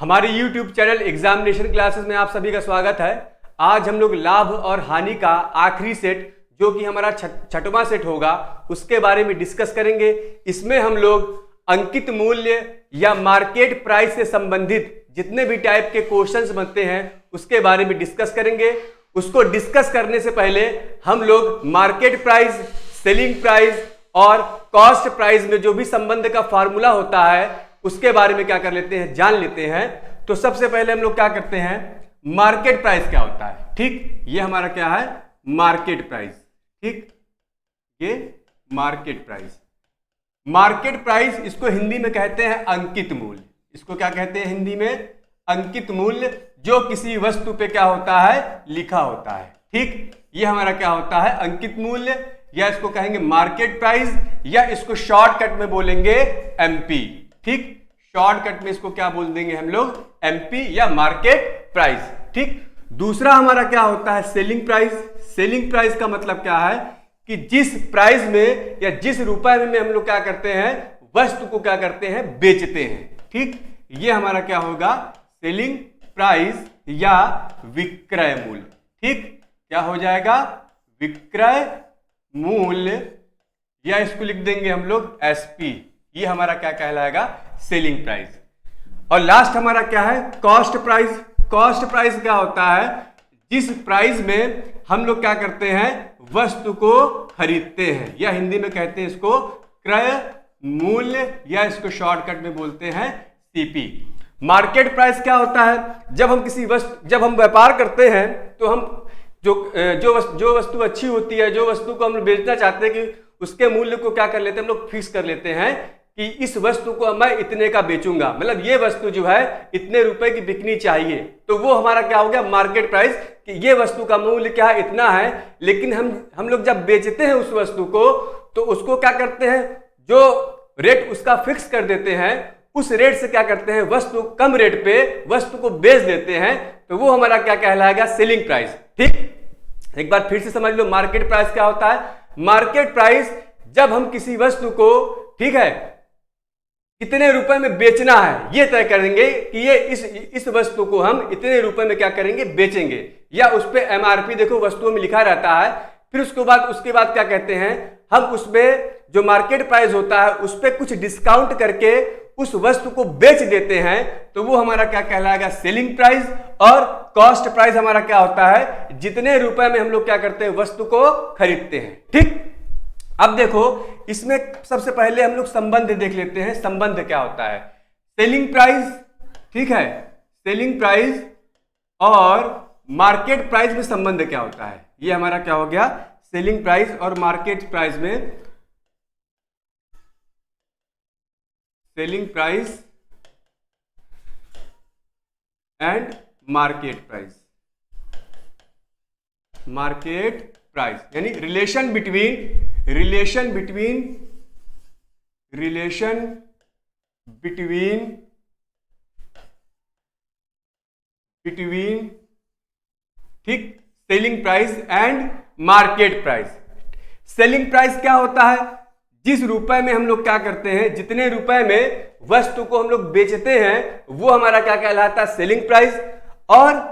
हमारे YouTube channel examination classes में आप सभी का स्वागत है। आज हम लोग लाभ और हानि का आखिरी सेट जो कि हमारा छठवां सेट होगा उसके बारे में डिस्कस करेंगे। इसमें हम लोग अंकित मूल्य या मार्केट प्राइस से संबंधित जितने भी टाइप के क्वेश्चंस बनते हैं उसके बारे में डिस्कस करेंगे। उसको डिस्कस करने से पहले हम लोग मार्केट प्राइस, सेलिंग प्राइस और कॉस्ट प्राइस में जो भी संबंध का फार्मूला होता है उसके बारे में क्या कर लेते हैं, जान लेते हैं। तो सबसे पहले हम लोग क्या करते हैं, मार्केट प्राइस क्या होता है। ठीक, ये हमारा क्या है, मार्केट प्राइस। ठीक, ये मार्केट प्राइस। मार्केट प्राइस इसको हिंदी में कहते हैं अंकित मूल्य। इसको क्या कहते हैं हिंदी में, अंकित मूल्य, जो किसी वस्तु पे क्या होता है, लिखा होता है। ठीक, ये हमारा क्या होता है, अंकित मूल्य, या इसको कहेंगे मार्केट प्राइस, या इसको शॉर्टकट में बोलेंगे एमपी। ठीक, शॉर्टकट में इसको क्या बोल देंगे हम लोग, एमपी या मार्केट प्राइस। ठीक, दूसरा हमारा क्या होता है, सेलिंग प्राइस। सेलिंग प्राइस का मतलब क्या है कि जिस प्राइस में या जिस रुपए में हम लोग क्या करते हैं, वस्तु को क्या करते हैं, बेचते हैं। ठीक, ये हमारा क्या होगा, सेलिंग प्राइस या विक्रय मूल्य। ठीक, क्या हो जाएगा, विक्रय मूल्य, या इसको लिख देंगे हम लोग एसपी। ये हमारा क्या कहलाएगा, सेलिंग प्राइस। और लास्ट हमारा क्या है, कॉस्ट प्राइस। कॉस्ट प्राइस क्या होता है, जिस प्राइस में हम लोग क्या करते हैं, वस्तु को खरीदते हैं, या हिंदी में कहते हैं इसको क्रय मूल्य, या इसको शॉर्टकट में बोलते हैं सीपी। मार्केट प्राइस क्या होता है, जब हम व्यापार करते हैं तो हम जो वस्तु अच्छी होती है, जो वस्तु को हम लोग बेचना चाहते हैं कि उसके मूल्य को क्या कर लेते हैं, हम लोग फिक्स कर लेते हैं कि इस वस्तु को मैं इतने का बेचूंगा, मतलब ये वस्तु जो है इतने रुपए की बिकनी चाहिए। तो वो हमारा क्या हो गया, मार्केट प्राइस, कि ये वस्तु का मूल्य क्या है, इतना है। लेकिन हम लोग जब बेचते हैं उस वस्तु को तो उसको क्या करते हैं, जो रेट उसका फिक्स कर देते हैं, उस रेट से क्या करते हैं, वस्तु कम रेट पे वस्तु को बेच देते हैं। तो वो हमारा क्या कहलाएगा, सेलिंग प्राइस। ठीक, एक बार फिर से समझ लो, मार्केट प्राइस क्या होता है। मार्केट प्राइस जब हम किसी वस्तु को, ठीक है, कितने रुपए में बेचना है ये तय करेंगे कि ये इस वस्तु को हम इतने रुपए में क्या करेंगे, बेचेंगे, या उस पे एमआरपी देखो वस्तुओं में लिखा रहता है। फिर उसके बाद क्या कहते हैं, हम उसमें जो मार्केट प्राइस होता है उस पर कुछ डिस्काउंट करके उस वस्तु को बेच देते हैं। तो वो हमारा क्या कहलाएगा, सेलिंग प्राइस। और कॉस्ट प्राइस हमारा क्या होता है, जितने रुपए में हम लोग क्या करते हैं, वस्तु को खरीदते हैं। ठीक, अब देखो इसमें सबसे पहले हम लोग संबंध देख लेते हैं। संबंध क्या होता है, सेलिंग प्राइस, ठीक है, सेलिंग प्राइस और मार्केट प्राइस में संबंध क्या होता है। ये हमारा क्या हो गया, सेलिंग प्राइस और मार्केट प्राइस में, selling price and market price. Market price यानी रिलेशन बिटवीन ठीक, selling price and market price. Selling price क्या होता है, जिस रुपए में हम लोग क्या करते हैं, जितने रुपए में वस्तु को हम लोग बेचते हैं वो हमारा क्या कहलाता है, सेलिंग प्राइस। और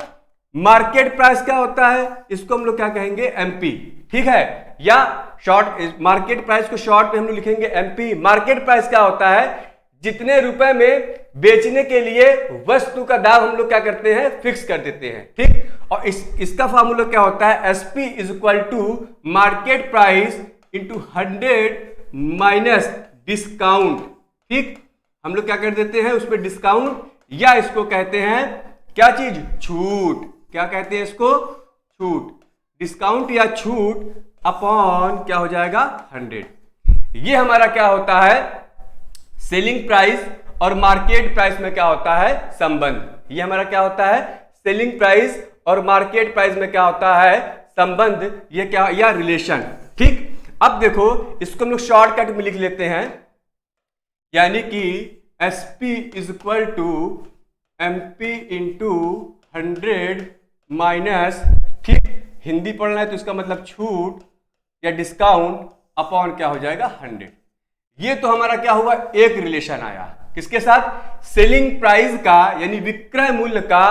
मार्केट प्राइस क्या होता है, इसको हम लोग क्या कहेंगे, एमपी। ठीक है, या शॉर्ट मार्केट प्राइस को शॉर्ट में हम लोग लिखेंगे एमपी। मार्केट प्राइस क्या होता है, जितने रुपए में बेचने के लिए वस्तु का दाम हम लोग क्या करते हैं, फिक्स कर देते हैं। ठीक, और इसका फार्मूला क्या होता है, SP is equal to market price into 100 minus discount. ठीक, हम लोग क्या कर देते हैं, उस पर डिस्काउंट, या इसको कहते हैं क्या चीज, छूट। क्या कहते हैं इसको, छूट। डिस्काउंट या छूट अपॉन क्या हो जाएगा, 100। ये हमारा क्या होता है, सेलिंग प्राइस और मार्केट प्राइस में क्या होता है, संबंध। ये हमारा क्या होता है, सेलिंग प्राइस और मार्केट प्राइस में क्या होता है, संबंध, ये क्या, या रिलेशन। ठीक, अब देखो इसको हम लोग शॉर्टकट में लिख लेते हैं, यानी कि SP is equal to MP into 100 minus, ठीक, हिंदी पढ़ना है तो इसका मतलब छूट या डिस्काउंट अपॉन क्या हो जाएगा, 100। ये तो हमारा क्या हुआ, एक रिलेशन आया। किसके साथ? सेलिंग प्राइस का यानी विक्रय मूल्य का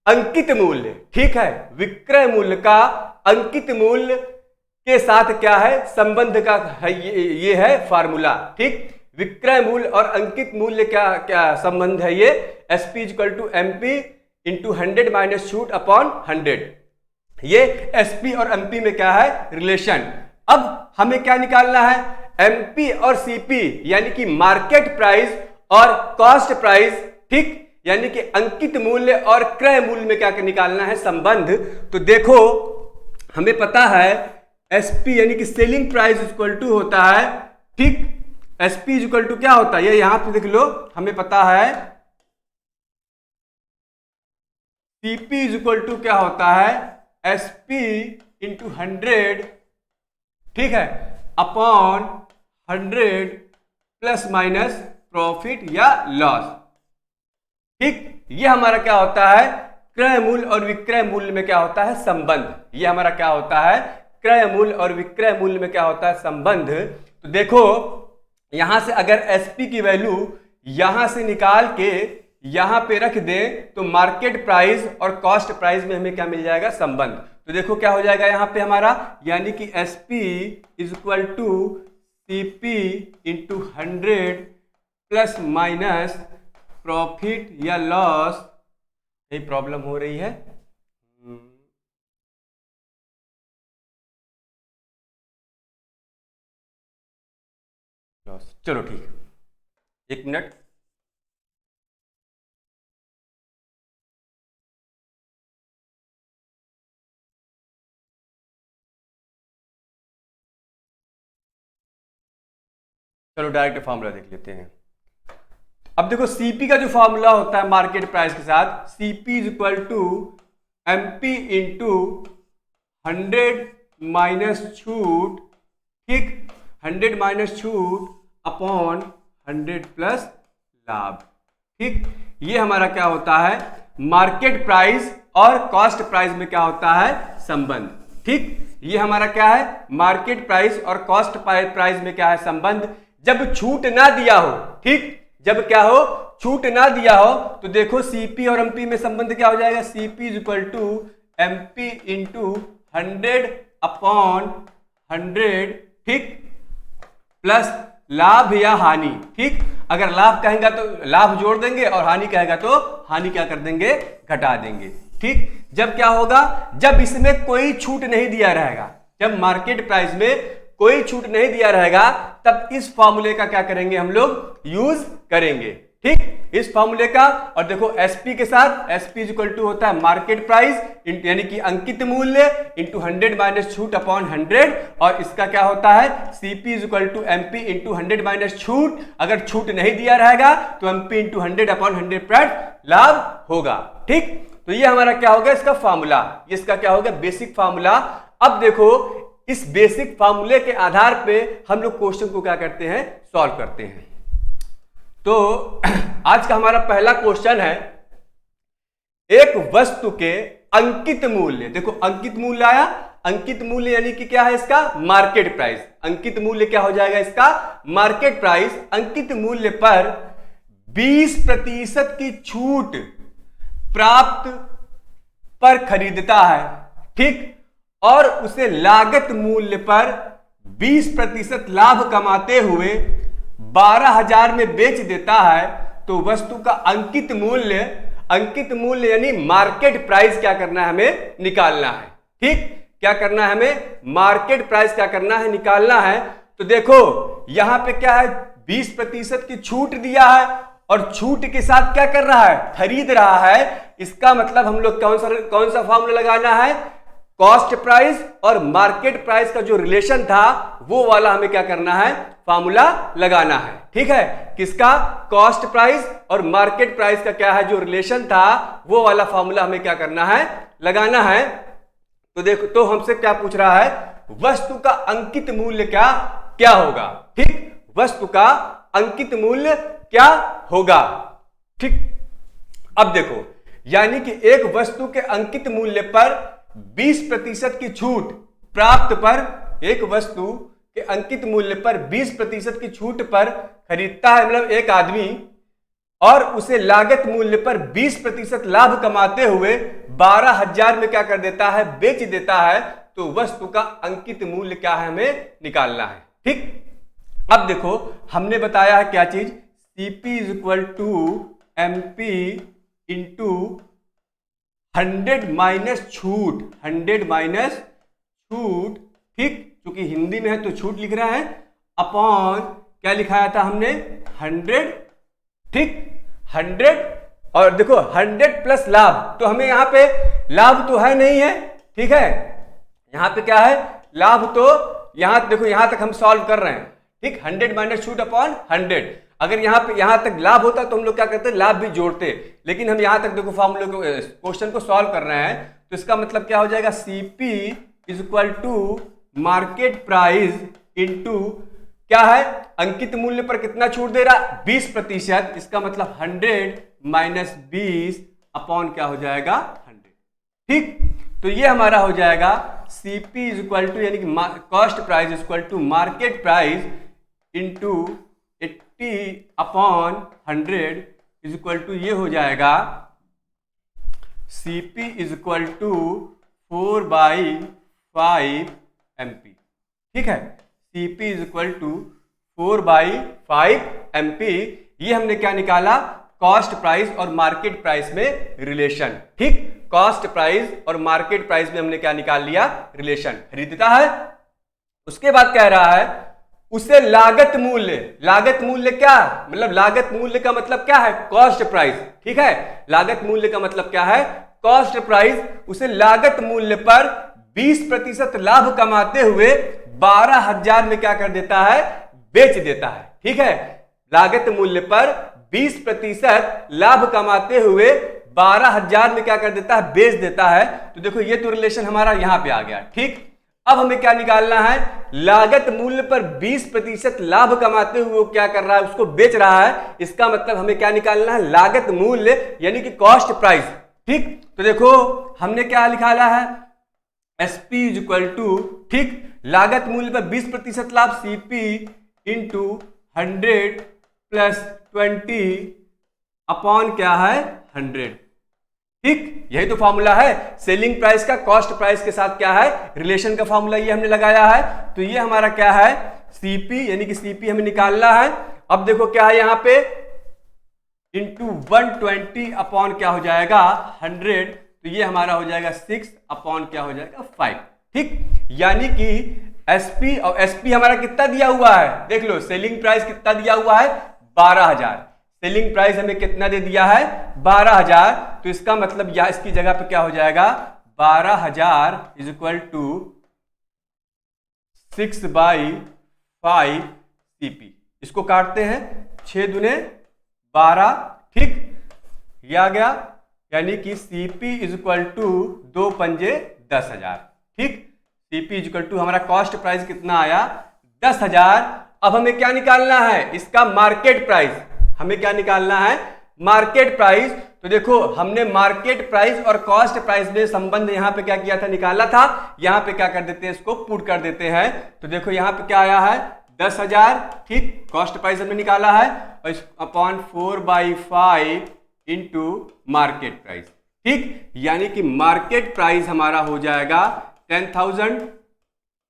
अंकित मूल्य, ठीक है, विक्रय मूल्य का अंकित मूल्य के साथ क्या है? संबंध का है, ये है फार्मूला, ठीक। विक्रय मूल्य और अंकित मूल्य क्या संबंध है? ये SP = MP × 100 माइनस छूट अपॉन 100। ये SP और MP में क्या है? रिलेशन। अब हमें क्या निकालना है? MP और CP यानी कि मार्केट प्राइस और कॉस्ट प्राइस, ठीक, यानी कि अंकित मूल्य और क्रय मूल्य में क्या निकालना है? संबंध। तो देखो हमें पता है SP यानी कि सेलिंग प्राइस इक्वल टू होता है, ठीक, SP इक्वल टू क्या होता है? ये यहां पे देख लो, हमें पता है CP इक्वल टू क्या होता है? SP × 100, ठीक है, अपॉन 100 प्लस माइनस प्रॉफिट या लॉस, ठीक। ये हमारा क्या होता है? क्रय मूल्य और विक्रय मूल्य में क्या होता है? संबंध। ये हमारा क्या होता है? क्रय मूल्य और विक्रय मूल्य में क्या होता है? संबंध। तो देखो यहां से अगर SP की वैल्यू यहां से निकाल के यहां पे रख दें तो मार्केट प्राइस और कॉस्ट प्राइस में हमें क्या मिल जाएगा? संबंध। तो देखो क्या हो जाएगा यहां पे हमारा, यानी कि SP = CP × 100 plus minus profit या लॉस। यही प्रॉब्लम हो रही है, लॉस। चलो ठीक है, 1 मिनट। चलो डायरेक्ट फॉर्मूला देख लेते हैं। अब देखो CP का जो फॉर्मूला होता है मार्केट प्राइस के साथ, CP = MP × 100 माइनस छूट, ठीक, 100 माइनस छूट अपॉन 100 प्लस लाभ, ठीक। ये हमारा क्या होता है? मार्केट प्राइस और कॉस्ट प्राइस में क्या होता है? संबंध, ठीक। ये हमारा क्या है? मार्केट प्राइस और कॉस्ट प्राइस में क्या है? संबंध। जब छूट ना दिया हो, ठीक, जब क्या हो? छूट ना दिया हो, तो देखो CP और MP में संबंध क्या हो जाएगा? CP = MP × 100 अपॉन 100, ठीक, प्लस लाभ या हानि, ठीक। अगर लाभ कहेगा तो लाभ जोड़ देंगे और हानि कहेगा तो हानि क्या कर देंगे? घटा देंगे, ठीक। जब क्या होगा? जब इसमें कोई छूट नहीं दिया रहेगा, जब मार्केट प्राइस में कोई छूट नहीं दिया रहेगा, तब इस फॉर्मूले का क्या करेंगे? हम लोग यूज करेंगे, ठीक, इस फॉर्मूले का। और देखो SP के साथ SP = होता है मार्केट प्राइस यानी कि अंकित मूल्य × 100 माइनस छूट अपॉन 100, और इसका क्या होता है? CP = MP × 100 माइनस छूट। अगर छूट नहीं दिया रहेगा तो MP × 100 अपॉन 100 लाभ होगा, ठीक। तो ये हमारा क्या होगा? इसका फॉर्मूला, इसका क्या होगा? Basic formula. अब देखो इस बेसिक फार्मूले के आधार पे हम लोग क्वेश्चन को क्या करते हैं? सॉल्व करते हैं। तो आज का हमारा पहला क्वेश्चन है, एक वस्तु के अंकित मूल्य, देखो अंकित मूल्य आया, अंकित मूल्य यानी कि क्या है? इसका मार्केट प्राइस। अंकित मूल्य क्या हो जाएगा? इसका मार्केट प्राइस। अंकित मूल्य पर 20% की छूट प्राप्त पर खरीदता है, ठीक, और उसे लागत मूल्य पर 20% लाभ कमाते हुए 12,000 में बेच देता है, तो वस्तु का अंकित मूल्य यानी मार्केट प्राइस क्या करना है? हमें निकालना है, ठीक। क्या करना है? हमें मार्केट प्राइस क्या करना है? निकालना है। तो देखो यहां पे क्या है? 20% की छूट दिया है और छूट के साथ क्या कर रहा है? खरीद रहा है। इसका मतलब हम लोग कौन सा फॉर्मूला लगाना है? कॉस्ट प्राइस और मार्केट प्राइस का जो रिलेशन था वो वाला हमें क्या करना है? फॉर्मूला लगाना है, ठीक है। किसका? कॉस्ट प्राइस और मार्केट प्राइस का क्या है? जो रिलेशन था वो वाला फॉर्मूला हमें क्या करना है? लगाना है। तो देखो, तो हमसे क्या पूछ रहा है? वस्तु का अंकित मूल्य क्या होगा, ठीक। वस्तु का अंकित मूल्य क्या होगा, ठीक। अब देखो, यानी कि एक वस्तु के अंकित मूल्य पर 20% की छूट प्राप्त पर, एक वस्तु के अंकित मूल्य पर 20% की छूट पर खरीदता है, मतलब एक आदमी, और उसे लागत मूल्य पर 20% लाभ कमाते हुए 12,000 में क्या कर देता है, बेच देता है, तो वस्तु का अंकित मूल्य क्या है, हमें निकालना है। ठीक, अब देखो हमने बताया है क्या चीज, CP is equal to MP into 100 minus छूट, 100 माइनस छूट, ठीक, क्योंकि हिंदी में है तो छूट लिख रहा है, अपॉन क्या लिखाया था हमने, 100, ठीक, 100, और देखो 100 प्लस लाभ, तो हमें यहां पे लाभ तो है नहीं है, ठीक है, यहां पे क्या है, लाभ तो यहां देखो, यहां तक हम सॉल्व कर रहे हैं, ठीक, 100 माइनस छूट अपॉन 100, अगर यहां तक लाभ होता तो हम लोग क्या करते, लाभ भी जोड़ते, लेकिन हम यहां तक देखो फॉर्मूले को, क्वेश्चन को सॉल्व कर रहे हैं, तो इसका मतलब क्या हो जाएगा, CP is equal to market price into क्या है, अंकित मूल्य पर कितना छूट दे रहा, 20%, इसका मतलब 100 माइनस 20 अपॉन क्या हो जाएगा, 100, ठीक, तो ये हमारा हो जाएगा CP इज इक्वल टू, यानी कि cost price is equal to market price into 80 upon 100 is equal to, ये हो जाएगा CP is equal to 4/5 MP, ठीक है, CP is equal to 4/5 MP, ये हमने क्या निकाला, कॉस्ट प्राइस और मार्केट प्राइस में रिलेशन, ठीक, कॉस्ट प्राइस और मार्केट प्राइस में हमने क्या निकाल लिया, रिलेशन, खरीदता है। उसके बाद कह रहा है उसे लागत मूल्य, लागत मूल्य क्या, मतलब लागत मूल्य का मतलब क्या है, कॉस्ट प्राइस, ठीक है, लागत मूल्य का मतलब क्या है, कॉस्ट प्राइस, उसे लागत मूल्य पर 20% लाभ कमाते हुए 12,000 में क्या कर देता है, बेच देता है, ठीक है, लागत मूल्य पर 20% लाभ कमाते हुए 12,000 में क्या कर देता है, बेच देता है, तो देखो ये तो रिलेशन हमारा यहां पे आ गया, ठीक, अब हमें क्या निकालना है, लागत मूल्य पर 20% लाभ कमाते हुए वो क्या कर रहा है, उसको बेच रहा है, इसका मतलब हमें क्या निकालना है, लागत मूल्य यानी कि कॉस्ट प्राइस, ठीक, तो देखो हमने क्या निकाला है, SP इज इक्वल टू, ठीक, लागत मूल्य पर 20% लाभ CP इंटू 100 प्लस 20 अपॉन क्या है, 100, ठीक, यही तो फॉर्मूला है सेलिंग प्राइस का कॉस्ट प्राइस के साथ क्या है, रिलेशन का फॉर्मूला ये हमने लगाया है, तो ये हमारा क्या है, CP, यानी कि CP हमें निकालना है। अब देखो क्या है यहां पे, इंटू 120 अपॉन क्या हो जाएगा, 100, तो ये हमारा हो जाएगा 6 अपॉन क्या हो जाएगा, 5, ठीक, यानी कि SP, और SP हमारा कितना दिया हुआ है, देख लो सेलिंग प्राइस कितना दिया हुआ है, 12,000, सेलिंग प्राइस हमें कितना दे दिया है, 12,000, तो इसका मतलब या इसकी जगह पे क्या हो जाएगा, 12,000 इज इक्वल टू 6/5 CP, इसको काटते हैं, 6 दूने 12, ठीक, ये आ गया, यानी कि CP इज इक्वल टू 2 पंजे 10,000, ठीक, CP इज इक्वल टू हमारा कॉस्ट प्राइस कितना आया, 10,000। अब हमें क्या निकालना है, इसका मार्केट प्राइस, हमें क्या निकालना है, मार्केट प्राइस, तो देखो हमने मार्केट प्राइस और कॉस्ट प्राइस में संबंध यहां पे क्या किया था, निकाला था, यहां पे क्या कर देते हैं, इसको पुट कर देते हैं, तो देखो यहां पे क्या आया है, 10,000, ठीक, कॉस्ट प्राइस हमने निकाला है, और अपॉन 4/5 इंटू मार्केट प्राइस, ठीक, यानी कि मार्केट प्राइस हमारा हो जाएगा 10,000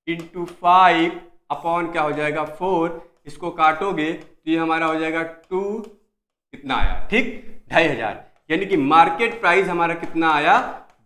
इंटू 5 अपॉन क्या हो जाएगा, 4, इसको काटोगे तो ये हमारा हो जाएगा 2, कितना आया, ठीक, 2,500, यानी कि मार्केट प्राइस हमारा कितना आया,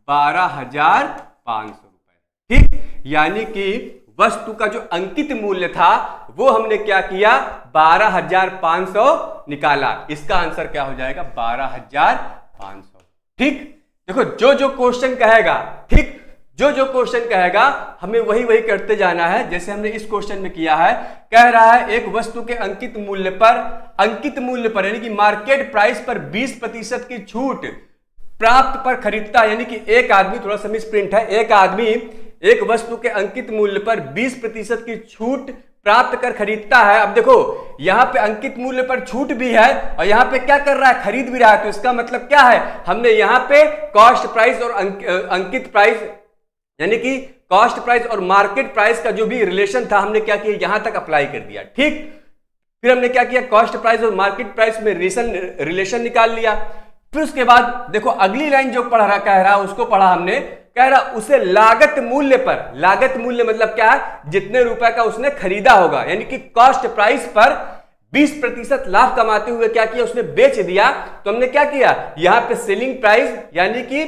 12,500 रुपए, ठीक, यानी कि वस्तु का जो अंकित मूल्य था वो हमने क्या किया, 12,500 निकाला, इसका आंसर क्या हो जाएगा, 12,500, ठीक, देखो जो जो क्वेश्चन कहेगा, ठीक, जो जो क्वेश्चन कहेगा हमें वही वही करते जाना है, जैसे हमने इस क्वेश्चन में किया है, कह रहा है एक वस्तु के अंकित मूल्य पर यानी कि मार्केट प्राइस पर 20% की छूट प्राप्त पर खरीदता है, यानी कि एक आदमी, थोड़ा सा मिस प्रिंट है, एक आदमी एक वस्तु के अंकित मूल्य पर 20% की छूट प्राप्त कर खरीदता है। अब देखो यहां पे अंकित मूल्य पर छूट भी है और यहां पे क्या कर रहा है, खरीद भी रहा है, तो इसका मतलब क्या है, हमने यहां पे कॉस्ट प्राइस और अंकित प्राइस यानी कि कॉस्ट प्राइस और मार्केट प्राइस का जो भी रिलेशन था हमने क्या किया, यहां तक अप्लाई कर दिया। ठीक, फिर हमने क्या किया, कॉस्ट प्राइस और मार्केट प्राइस में रिलेशन निकाल लिया। फिर उसके बाद देखो अगली लाइन जो पढ़ रहा कह रहा उसको पढ़ा हमने, कह रहा उसे लागत मूल्य पर, लागत मूल्य मतलब क्या है, जितने रुपए का उसने खरीदा होगा, यानी कि कॉस्ट प्राइस पर 20% लाभ कमाते हुए क्या किया, उसने बेच दिया। तो हमने क्या किया, यहां पे सेलिंग प्राइस यानी कि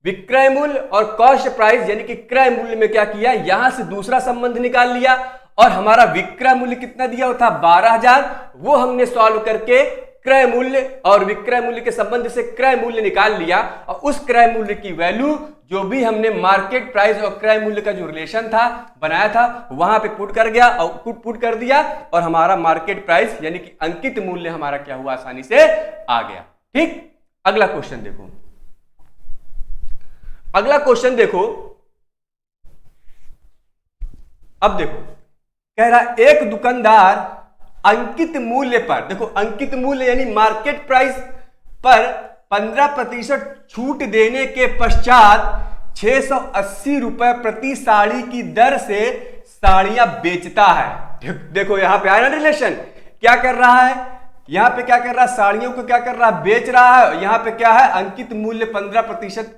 विक्रय मूल्य और कॉस्ट प्राइस यानी कि क्रय मूल्य में क्या किया, यहां से दूसरा संबंध निकाल लिया और हमारा विक्रय मूल्य कितना दिया था 12,000, वो हमने सॉल्व करके क्रय मूल्य और विक्रय मूल्य के संबंध से क्रय मूल्य निकाल लिया और उस क्रय मूल्य की वैल्यू जो भी हमने मार्केट प्राइस और क्रय मूल्य का जो रिलेशन था बनाया था वहां पे पुट कर गया और पुट कर दिया और हमारा मार्केट प्राइस यानी कि अंकित मूल्य हमारा क्या हुआ, आसानी से आ गया। ठीक, अगला क्वेश्चन देखो, अगला क्वेश्चन देखो। अब देखो कह रहा एक दुकानदार अंकित मूल्य पर, देखो अंकित मूल्य यानी मार्केट प्राइस पर 15% छूट देने के पश्चात 680 रुपए प्रति साड़ी की दर से साड़ियां बेचता है। देखो यहां पे आया ना रिलेशन, क्या कर रहा है, यहां पे क्या कर रहा है, साड़ियों को क्या कर रहा है, बेच रहा है। यहां पे क्या है, अंकित मूल्य 15%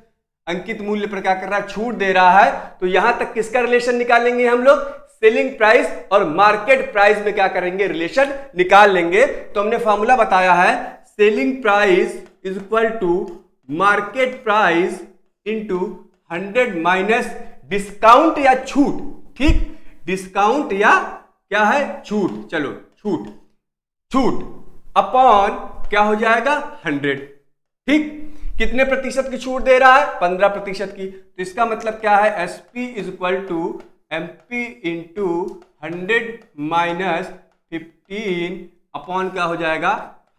अंकित मूल्य पर क्या कर रहा है, छूट दे रहा है। तो यहां तक किसका रिलेशन निकालेंगे हम लोग, सेलिंग प्राइस और मार्केट प्राइस में क्या करेंगे, रिलेशन निकाल लेंगे। तो हमने फॉर्मूला बताया है, selling price is equal to market price into 100 minus discount या छूट। ठीक, डिस्काउंट या क्या है, छूट, चलो छूट, छूट अपॉन क्या हो जाएगा 100। ठीक, कितने प्रतिशत की छूट दे रहा है, 15% की। तो इसका मतलब क्या है, SP is equal to MP into 100 minus 15 upon क्या हो जाएगा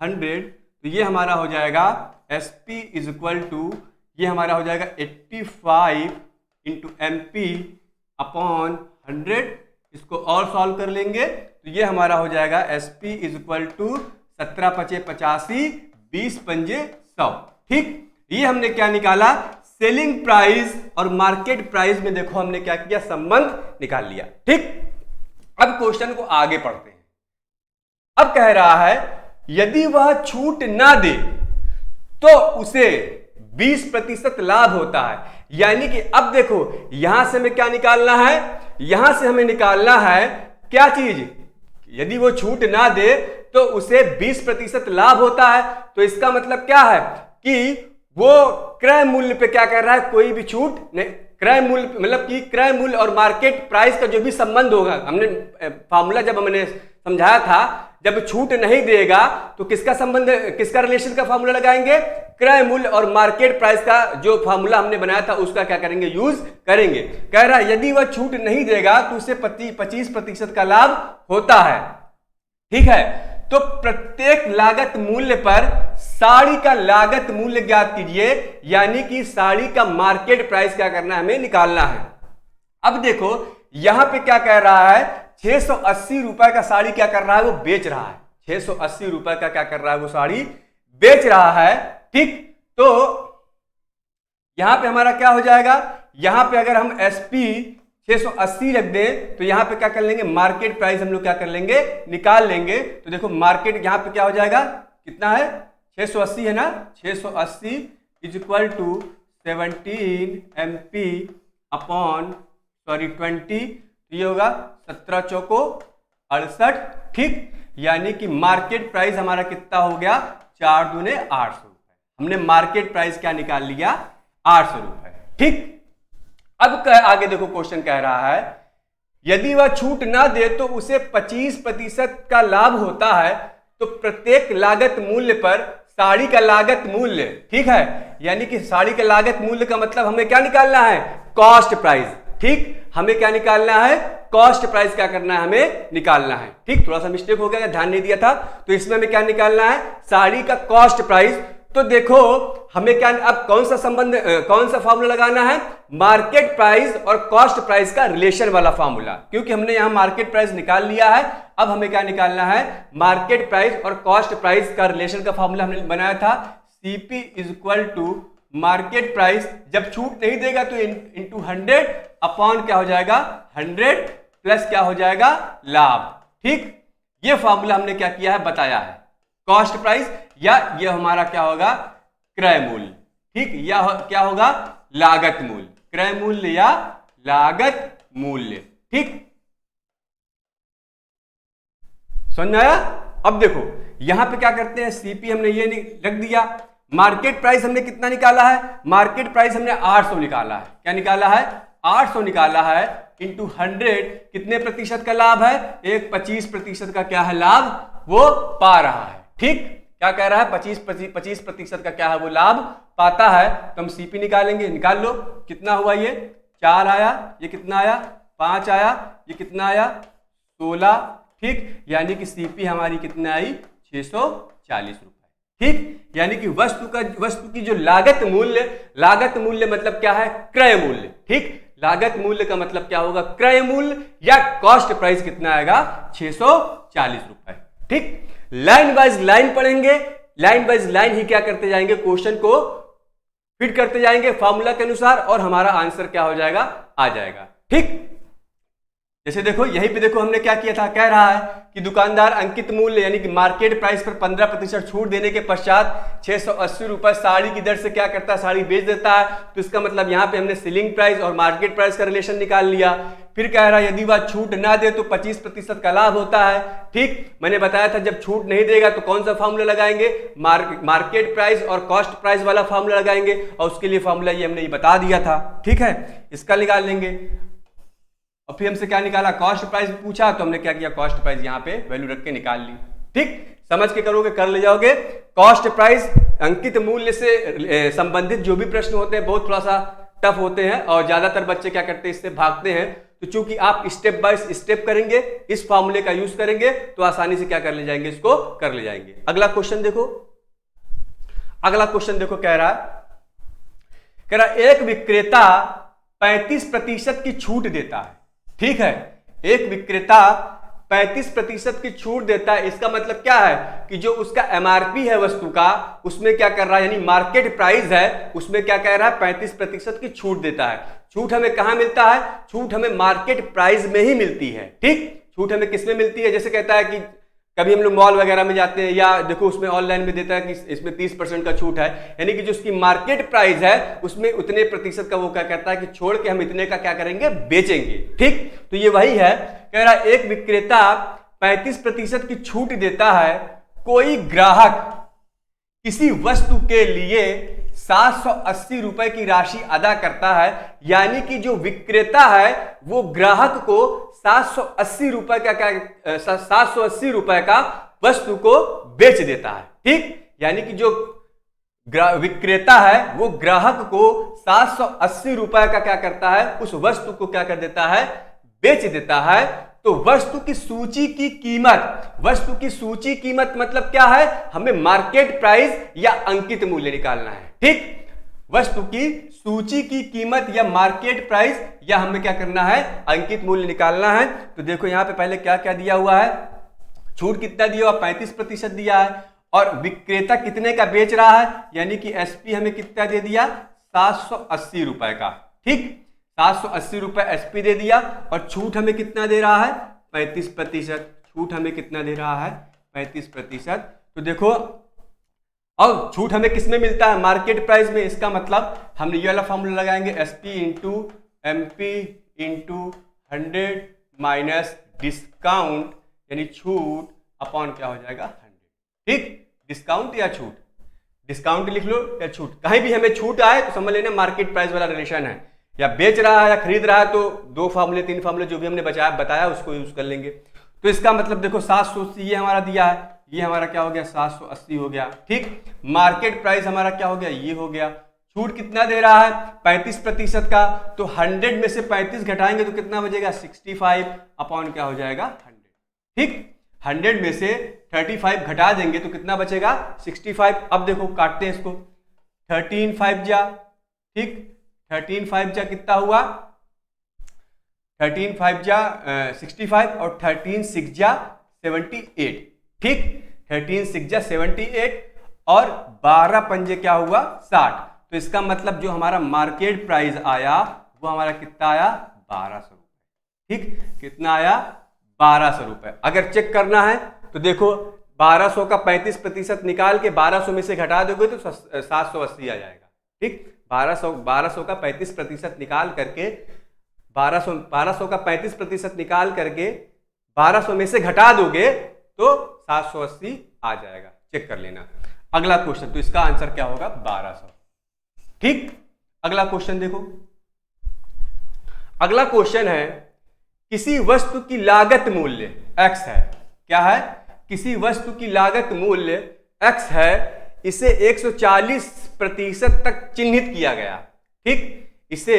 100। तो ये हमारा हो जाएगा एसपी इज इक्वल टू, ये हमारा हो जाएगा 85 इंटू एमपी अपॉन 100। इसको और सॉल्व कर लेंगे तो ये हमारा हो जाएगा एसपी इज इक्वल टू 17 पचे 85, 20 पंजे 100। ठीक, ये हमने क्या निकाला, सेलिंग प्राइस और मार्केट प्राइस में देखो हमने क्या किया, संबंध निकाल लिया। ठीक, अब क्वेश्चन को आगे पढ़ते हैं। अब कह रहा है यदि वह छूट ना दे तो उसे 20% लाभ होता है। यानी कि अब देखो यहां से हमें क्या निकालना है, यहां से हमें निकालना है क्या चीज, यदि वो छूट ना दे तो उसे 20% लाभ होता है। तो इसका मतलब क्या है कि वो क्रय मूल्य पे क्या कर रहा है, कोई भी छूट नहीं, क्रय मूल्य मतलब कि क्रय मूल्य और मार्केट प्राइस का जो भी संबंध होगा, हमने फार्मूला जब हमने समझाया था, जब छूट नहीं देगा तो किसका संबंध, किसका रिलेशन का फार्मूला लगाएंगे, क्रय मूल्य और मार्केट प्राइस का जो फार्मूला हमने बनाया था उसका क्या करेंगे, यूज करेंगे। कह रहा है यदि वह छूट नहीं देगा तो उसे 25% का लाभ होता है। ठीक है, तो प्रत्येक लागत मूल्य पर साड़ी का लागत मूल्य ज्ञात कीजिए, यानी कि साड़ी का मार्केट प्राइस क्या करना है, हमें निकालना है। अब देखो यहां पे क्या कह रहा है, 680 रुपए का साड़ी क्या कर रहा है, वो बेच रहा है। 680 रुपए का क्या कर रहा है, वो साड़ी बेच रहा है। ठीक, तो यहां पे हमारा क्या हो जाएगा, यहां पे अगर हम एसपी 680 रख दें तो यहां पे क्या कर लेंगे, मार्केट प्राइस हम लोग क्या कर लेंगे, निकाल लेंगे। तो देखो मार्केट यहां पे क्या हो जाएगा, कितना है 680 है ना, 680 is equal to 17 MP upon 20, ये होगा 17 चौको 68। ठीक, यानी कि मार्केट प्राइस हमारा कितना हो गया, 4 दूने 800 रुपए। हमने मार्केट प्राइस क्या निकाल लिया, 800 रुपए। ठीक, अब आगे देखो क्वेश्चन कह रहा है यदि वह छूट ना दे तो उसे 25% का लाभ होता है। तो प्रत्येक लागत मूल्य पर साड़ी का लागत मूल्य, ठीक है, यानी कि साड़ी का लागत मूल्य का मतलब हमें क्या निकालना है, कॉस्ट प्राइस। ठीक, हमें क्या निकालना है, कॉस्ट प्राइस क्या करना है, हमें निकालना है। ठीक, थोड़ा सा मिस्टेक हो गया, ध्यान नहीं दिया था। तो इसमें हमें क्या निकालना है, साड़ी का कॉस्ट प्राइस। तो देखो हमें क्या, अब कौन सा संबंध, कौन सा फॉर्मूला लगाना है, मार्केट प्राइस और कॉस्ट प्राइस का रिलेशन वाला फॉर्मूला, क्योंकि हमने यहां मार्केट प्राइस निकाल लिया है। अब हमें क्या निकालना है, मार्केट प्राइस और कॉस्ट प्राइस का रिलेशन का फॉर्मूला हमने बनाया था, CP is equal to market price, जब छूट नहीं देगा तो इंटू 100 अपॉन क्या हो जाएगा 100 प्लस क्या हो जाएगा लाभ। ठीक, ये फॉर्मूला हमने क्या किया है बताया है, कॉस्ट प्राइस या ये हमारा क्या होगा क्रय मूल्य। ठीक, या क्या होगा लागत मूल्य, क्रय मूल्य या लागत मूल्य। ठीक, समझ में आया। अब देखो यहां पे क्या करते हैं, सीपी हमने ये रख दिया, मार्केट प्राइस हमने कितना निकाला है, मार्केट प्राइस हमने 800 निकाला है। क्या निकाला है 800 निकाला है, इंटू 100 कितने प्रतिशत का लाभ है, एक 25% का क्या है लाभ वो पा रहा है। ठीक, क्या कह रहा है 25% का क्या है वो लाभ पाता है। तो हम सीपी निकालेंगे, निकाल लो कितना हुआ, ये 4 आया, ये कितना आया 5 आया, ये कितना आया 16। ठीक, यानी कि सीपी हमारी कितना आई 640 रुपए। ठीक, यानी कि वस्तु की जो लागत मूल्य मतलब क्या है क्रय मूल्य। ठीक, लागत मूल्य का मतलब क्या होगा क्रय मूल्य या कॉस्ट प्राइस कितना आएगा 640 रुपए। ठीक, लाइन वाइज लाइन पढ़ेंगे, लाइन वाइज लाइन ही क्या करते जाएंगे, क्वेश्चन को फिट करते जाएंगे फॉर्मूला के अनुसार और हमारा आंसर क्या हो जाएगा आ जाएगा। ठीक, जैसे देखो यहीं पे देखो हमने क्या किया था, कह रहा है कि दुकानदार अंकित मूल्य यानी कि मार्केट प्राइस पर 15% छूट देने के पश्चात 680 रुपए साड़ी की दर से क्या करता है साड़ी बेच देता है। तो इसका मतलब यहाँ पे हमने सेलिंग प्राइस और मार्केट प्राइस का रिलेशन निकाल लिया। फिर कह रहा है यदि वह छूट ना दे तो 25% का लाभ होता है। ठीक, मैंने बताया था जब छूट नहीं देगा तो कौन सा फॉर्मूला लगाएंगे, मार्केट प्राइस और कॉस्ट प्राइस वाला फॉर्मूला लगाएंगे और उसके लिए फॉर्मूला ये हमने बता दिया था। ठीक है, इसका निकाल लेंगे। और फिर हमसे क्या निकाला, कॉस्ट प्राइस पूछा तो हमने क्या किया, कॉस्ट प्राइस यहाँ पे वैल्यू रख के निकाल ली। ठीक, समझ के करोगे कर ले जाओगे। कॉस्ट प्राइस अंकित मूल्य से संबंधित जो भी प्रश्न होते हैं बहुत थोड़ा सा टफ होते हैं और ज्यादातर बच्चे क्या करते हैं इससे भागते हैं। तो चूंकि आप स्टेप बाय स्टेप करेंगे, इस फॉर्मूले का यूज करेंगे तो आसानी से क्या कर ले जाएंगे, इसको कर ले जाएंगे। अगला क्वेश्चन देखो, अगला क्वेश्चन देखो कह रहा एक विक्रेता 35% की छूट देता है। ठीक है, एक विक्रेता 35% की छूट देता है। इसका मतलब क्या है कि जो उसका एमआरपी है वस्तु का उसमें क्या कर रहा है, यानी मार्केट प्राइस है उसमें क्या कह रहा है 35% की छूट देता है। छूट हमें कहां मिलता है, छूट हमें मार्केट प्राइस में ही मिलती है। ठीक, छूट हमें किसमें मिलती है, जैसे कहता है कि कभी हम लोग मॉल वगैरह में जाते हैं या देखो उसमें ऑनलाइन में देता है कि इसमें 30% का छूट है, यानी कि जो उसकी मार्केट प्राइस है उसमें उतने प्रतिशत का वो क्या कहता है कि छोड़ के हम इतने का क्या करेंगे बेचेंगे। ठीक, तो ये वही है, कह रहा एक विक्रेता 35% की छूट देता है, कोई ग्राहक किसी वस्तु के लिए 780 रुपए की राशि अदा करता है, यानी कि जो विक्रेता है वो ग्राहक को 780 रुपए का क्या 780 रुपए का वस्तु को बेच देता है। ठीक, यानी कि जो विक्रेता है वो ग्राहक को 780 रुपए का क्या करता है, उस वस्तु को क्या कर देता है बेच देता है। तो वस्तु की सूची की कीमत, वस्तु की सूची कीमत मतलब क्या है, हमें मार्केट प्राइस या अंकित मूल्य निकालना है। ठीक, वस्तु की सूची की कीमत या मार्केट प्राइस या हमें क्या करना है अंकित मूल्य निकालना है। तो देखो यहां पे पहले क्या क्या दिया हुआ है, छूट कितना दिया हुआ 35% दिया है और विक्रेता कितने का बेच रहा है, यानी कि एसपी हमें कितना दे दिया 780 रुपए का। ठीक, 780 रुपए एसपी दे दिया और छूट हमें कितना दे रहा है 35%। छूट हमें कितना दे रहा है 35%। तो देखो और छूट हमें किसमें मिलता है मार्केट प्राइस में। इसका मतलब हमने ये वाला फॉर्मूला लगाएंगे SP into MP into 100 minus discount यानी छूट अपॉन क्या हो जाएगा 100। ठीक, डिस्काउंट या छूट, डिस्काउंट लिख लो या छूट, कहीं भी हमें छूट आए तो समझ लेना मार्केट प्राइस वाला रिलेशन है, या बेच रहा है या खरीद रहा है तो 2 फार्मूले 3 फार्मूले जो भी हमने बताया उसको यूज कर लेंगे। तो इसका मतलब देखो 780 ये हमारा दिया है, ये हमारा क्या हो गया 780 हो गया। ठीक, मार्केट प्राइस हमारा क्या हो गया ये हो गया। छूट कितना दे रहा है 35% का, तो 100 में से 35 घटाएंगे तो कितना बचेगा 65 अपॉन क्या हो जाएगा 100। ठीक, 100 में से 35 घटा देंगे तो कितना बचेगा 65। अब देखो काटते हैं इसको, 13 5 जा, ठीक 13 5 जा कितना हुआ 13 5 जा 65 और 13 6 जा 78। ठीक, 13 6 जा 78 और 12 पंजे क्या हुआ 60। तो इसका मतलब जो हमारा मार्केट प्राइस आया वो हमारा कितना आया, 1200 रुपए। ठीक, कितना आया, 1200 रुपए। अगर चेक करना है तो देखो 1200 का 35% निकाल के 1200 में से घटा दोगे तो 780 आ जाएगा। ठीक, 1200 का 35% निकाल करके 1200 का 35% निकाल करके 1200 में से घटा दोगे तो 780 आ जाएगा। चेक कर लेना। अगला क्वेश्चन, तो इसका आंसर क्या होगा, 1200। ठीक, अगला क्वेश्चन देखो। अगला क्वेश्चन है, किसी वस्तु की लागत मूल्य x है। क्या है, किसी वस्तु की लागत मूल्य x है, इसे 140% तक चिन्हित किया गया। ठीक, इसे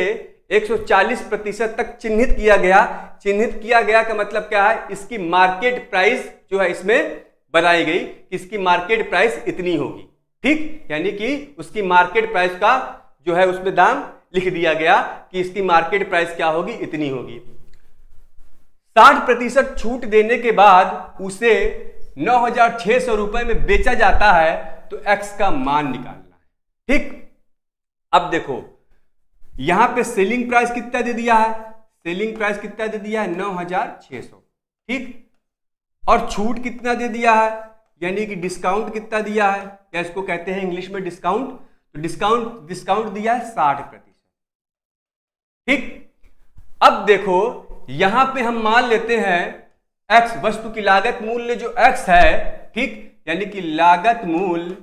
140% तक चिन्हित किया गया। चिन्हित किया गया का मतलब क्या है, इसकी मार्केट प्राइस जो है इसमें बनाई गई कि इसकी मार्केट प्राइस इतनी होगी। ठीक, यानी कि उसकी मार्केट प्राइस का जो है उसमें दाम लिख दिया गया कि इसकी मार्केट प्राइस क्या होगी, इतनी होगी। 60% छूट देने के बाद उसे 9,600 रुपए में बेचा जाता है, तो x का मान निकालना है। ठीक, अब देखो यहां पे सेलिंग प्राइस कितना दे दिया है, सेलिंग प्राइस कितना दे दिया है, 9,600। ठीक, और छूट कितना दे दिया है, यानी कि डिस्काउंट कितना दिया है, या इसको कहते हैं इंग्लिश में डिस्काउंट। तो डिस्काउंट दिया है 60%। ठीक, अब देखो यहां पे हम मान लेते हैं x, वस्तु की लागत मूल्य जो x है। ठीक, यानी कि लागत मूल्य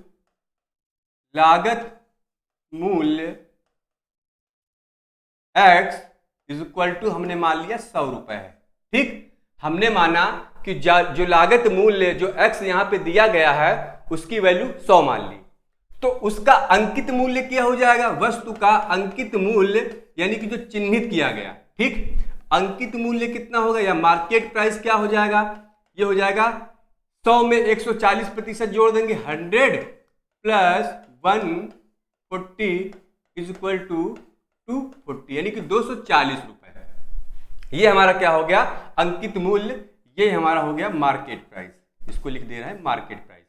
x इज इक्वल टू हमने मान लिया 100 रुपए है। ठीक, हमने माना कि जो लागत मूल्य जो x यहां पे दिया गया है उसकी वैल्यू 100 मान ली, तो उसका अंकित मूल्य क्या हो जाएगा, वस्तु का अंकित मूल्य यानी कि जो चिन्हित किया गया। ठीक, अंकित मूल्य कितना होगा, या मार्केट प्राइस क्या हो जाएगा, ये हो जाएगा 100 में 140% जोड़ देंगे, 100 प्लस 140 इज इक्वल टू 240, यानी कि 240 रुपए। ये हमारा क्या हो गया, अंकित मूल्य। ये हमारा हो गया मार्केट प्राइस, इसको लिख दे रहा है मार्केट प्राइस।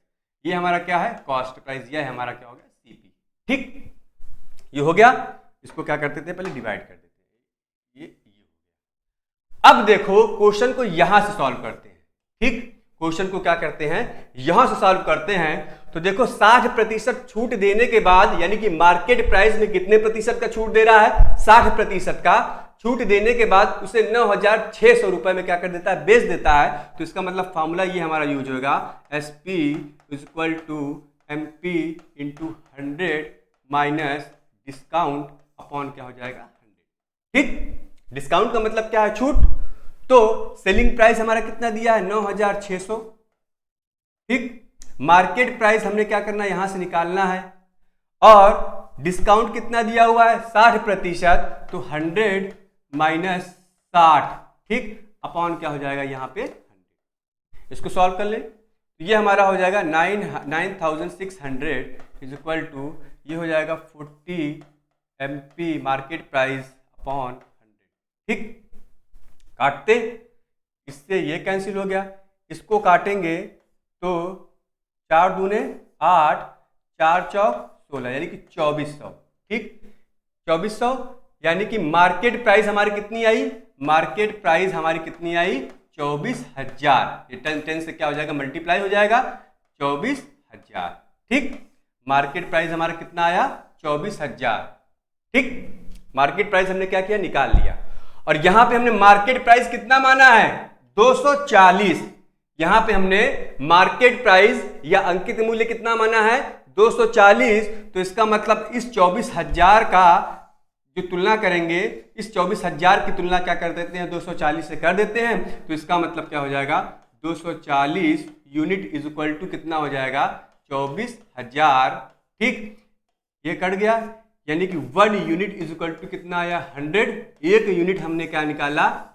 ये हमारा क्या है, कॉस्ट प्राइस। ये हमारा क्या हो गया, सीपी। ठीक, ये हो गया। इसको क्या करते थे, पहले डिवाइड कर देते हैं। ये हो गया। अब देखो क्वेश्चन को यहां से सॉल्व करते हैं। ठीक, क्वेश्चन को क्या करते हैं, यहां से सॉल्व करते हैं। तो देखो 60% छूट देने के बाद, यानी कि मार्केट प्राइस में कितने प्रतिशत का छूट दे रहा है, 60% का छूट देने के बाद उसे 9,600 रुपए में क्या कर देता है, बेच देता है। तो इसका मतलब फॉर्मूला ये हमारा यूज होगा, SP is equal to MP into 100 minus discount upon क्या हो जाएगा, 100। ठीक, डिस्काउंट का मतलब क्या है, छूट। तो सेलिंग प्राइस हमारा कितना दिया है, 9,600। ठीक, मार्केट प्राइस हमने क्या करना है, यहां से निकालना है, और डिस्काउंट कितना दिया हुआ है, 60%। तो 100 माइनस 60, ठीक, अपॉन क्या हो जाएगा यहाँ पे 100। इसको सॉल्व कर ले, तो ये हमारा हो जाएगा 9,600 इज इक्वल टू, ये हो जाएगा 40 MP मार्केट प्राइस अपॉन 100। ठीक, काटते, इससे ये कैंसिल हो गया। इसको काटेंगे तो 4 दूने 8, 4 चौक 16, यानी कि 2400। ठीक, 2400, यानी कि मार्केट प्राइस हमारी कितनी आई, मार्केट प्राइस हमारी कितनी आई, 24,000। ये 10 से क्या हो जाएगा, मल्टीप्लाई हो जाएगा, 24,000। ठीक, मार्केट प्राइस हमारा कितना आया, 24,000। ठीक, मार्केट प्राइस हमने क्या किया, निकाल लिया। और यहां पे हमने मार्केट प्राइस कितना माना है, 240। यहां पे हमने मार्केट प्राइस या अंकित मूल्य कितना माना है, 240। तो इसका मतलब इस 24,000 का जो तुलना करेंगे, इस 24,000 की तुलना क्या कर देते हैं, 240 से कर देते हैं। तो इसका मतलब क्या हो जाएगा, 240 यूनिट इज इक्वल टू कितना हो जाएगा, 24,000। ठीक, ये कट गया, यानी कि 1 यूनिट इज इक्वल टू कितना आया, 100। एक यूनिट हमने क्या निकाला,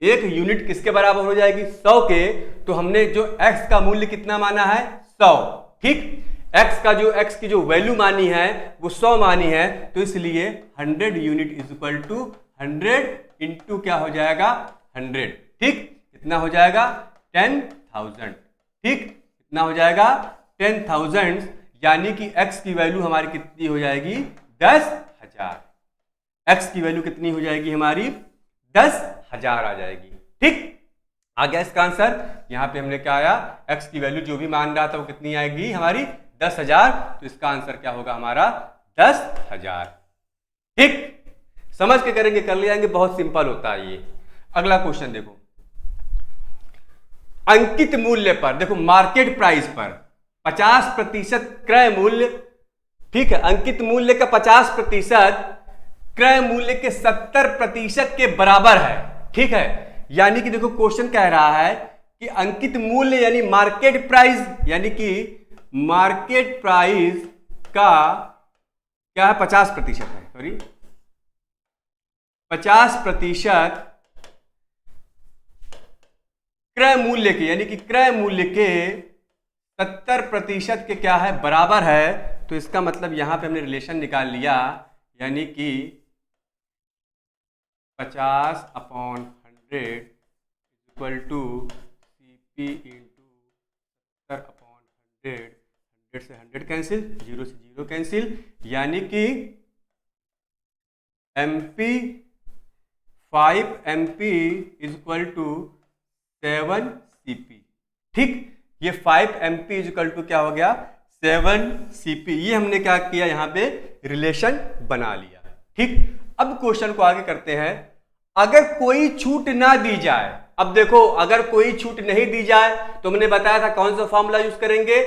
एक यूनिट किसके बराबर हो जाएगी, 100 के। तो हमने जो x का मूल्य कितना माना है, 100। ठीक, x की जो वैल्यू मानी है वो 100 मानी है। तो इसलिए 100 unit is equal to 100 into क्या हो जाएगा, 100। ठीक, कितना हो जाएगा, 10,000। ठीक, कितना हो जाएगा, 10,000, यानी कि x की वैल्यू हमारी कितनी हो जाएगी, 10,000। x की वैल्यू कितनी हो जाएगी हमारी 10,000 आ जाएगी। ठीक, आ गया इसका आंसर। यहां पे हमने क्या आया, x की वैल्यू जो भी मान रहा था वो कितनी आएगी हमारी 10,000, तो इसका आंसर क्या होगा हमारा 10,000। ठीक, समझ के करेंगे कर ले जाएंगे, बहुत सिंपल होता है ये। अगला क्वेश्चन देखो, अंकित मूल्य पर, देखो मार्केट प्राइस पर 50% क्रय मूल्य, ठीक है, अंकित मूल्य का 50% क्रय मूल्य के 70% के बराबर है। ठीक है, यानी कि देखो क्वेश्चन कह रहा है कि अंकित मूल्य यानी मार्केट प्राइस, यानी कि मार्केट प्राइस का क्या है 50% है, सॉरी 50% क्रय मूल्य के, यानी कि क्रय मूल्य के 70% के क्या है बराबर है। तो इसका मतलब यहां पे हमने रिलेशन निकाल लिया, यानी कि 50/100 इक्वल टू CP इंटू 70/100, 100 से 100 कैंसिल, 0 से 0 कैंसिल, यानी कि MP 5 MP equal to 7 CP। ठीक, ये 5 MP इक्वल टू क्या हो गया 7 CP। ये हमने क्या किया यहाँ पे रिलेशन बना लिया। ठीक, अब क्वेश्चन को आगे करते हैं। अगर कोई छूट ना दी जाए, अब देखो अगर कोई छूट नहीं दी जाए तो हमने बताया था कौन सा फॉर्मूला यूज करेंगे,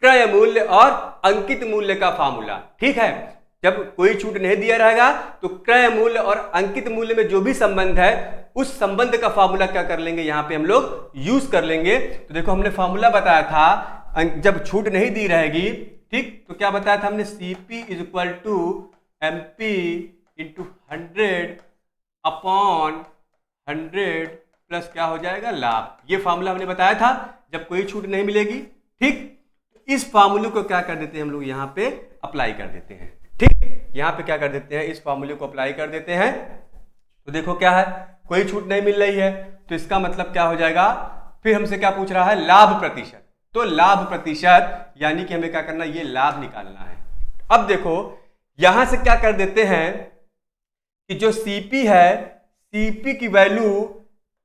क्रय मूल्य और अंकित मूल्य का फॉर्मूला। ठीक है, जब कोई छूट नहीं दिया रहेगा तो क्रय मूल्य और अंकित मूल्य में जो भी संबंध है उस संबंध का फॉर्मूला क्या कर लेंगे यहाँ पे हम लोग यूज कर लेंगे। तो देखो हमने फॉर्मूला बताया था जब छूट नहीं दी रहेगी, ठीक, तो क्या बताया था हमने CP is equal to MP into 100/100 plus क्या हो जाएगा लाभ। ये फॉर्मूला हमने बताया था जब कोई छूट नहीं मिलेगी। ठीक, इस फॉर्मूले को क्या कर देते हैं हम लोग यहाँ पे अप्लाई कर देते हैं। ठीक, यहाँ पे क्या कर देते हैं इस फॉर्मूले को अप्लाई कर देते हैं। तो देखो क्या है, कोई छूट नहीं मिल रही है तो इसका मतलब क्या हो जाएगा, फिर हमसे क्या पूछ रहा है लाभ प्रतिशत। तो लाभ प्रतिशत यानी कि हमें क्या करना है, ये लाभ निकालना है। अब देखो यहां से क्या कर देते हैं कि जो CP है, CP की वैल्यू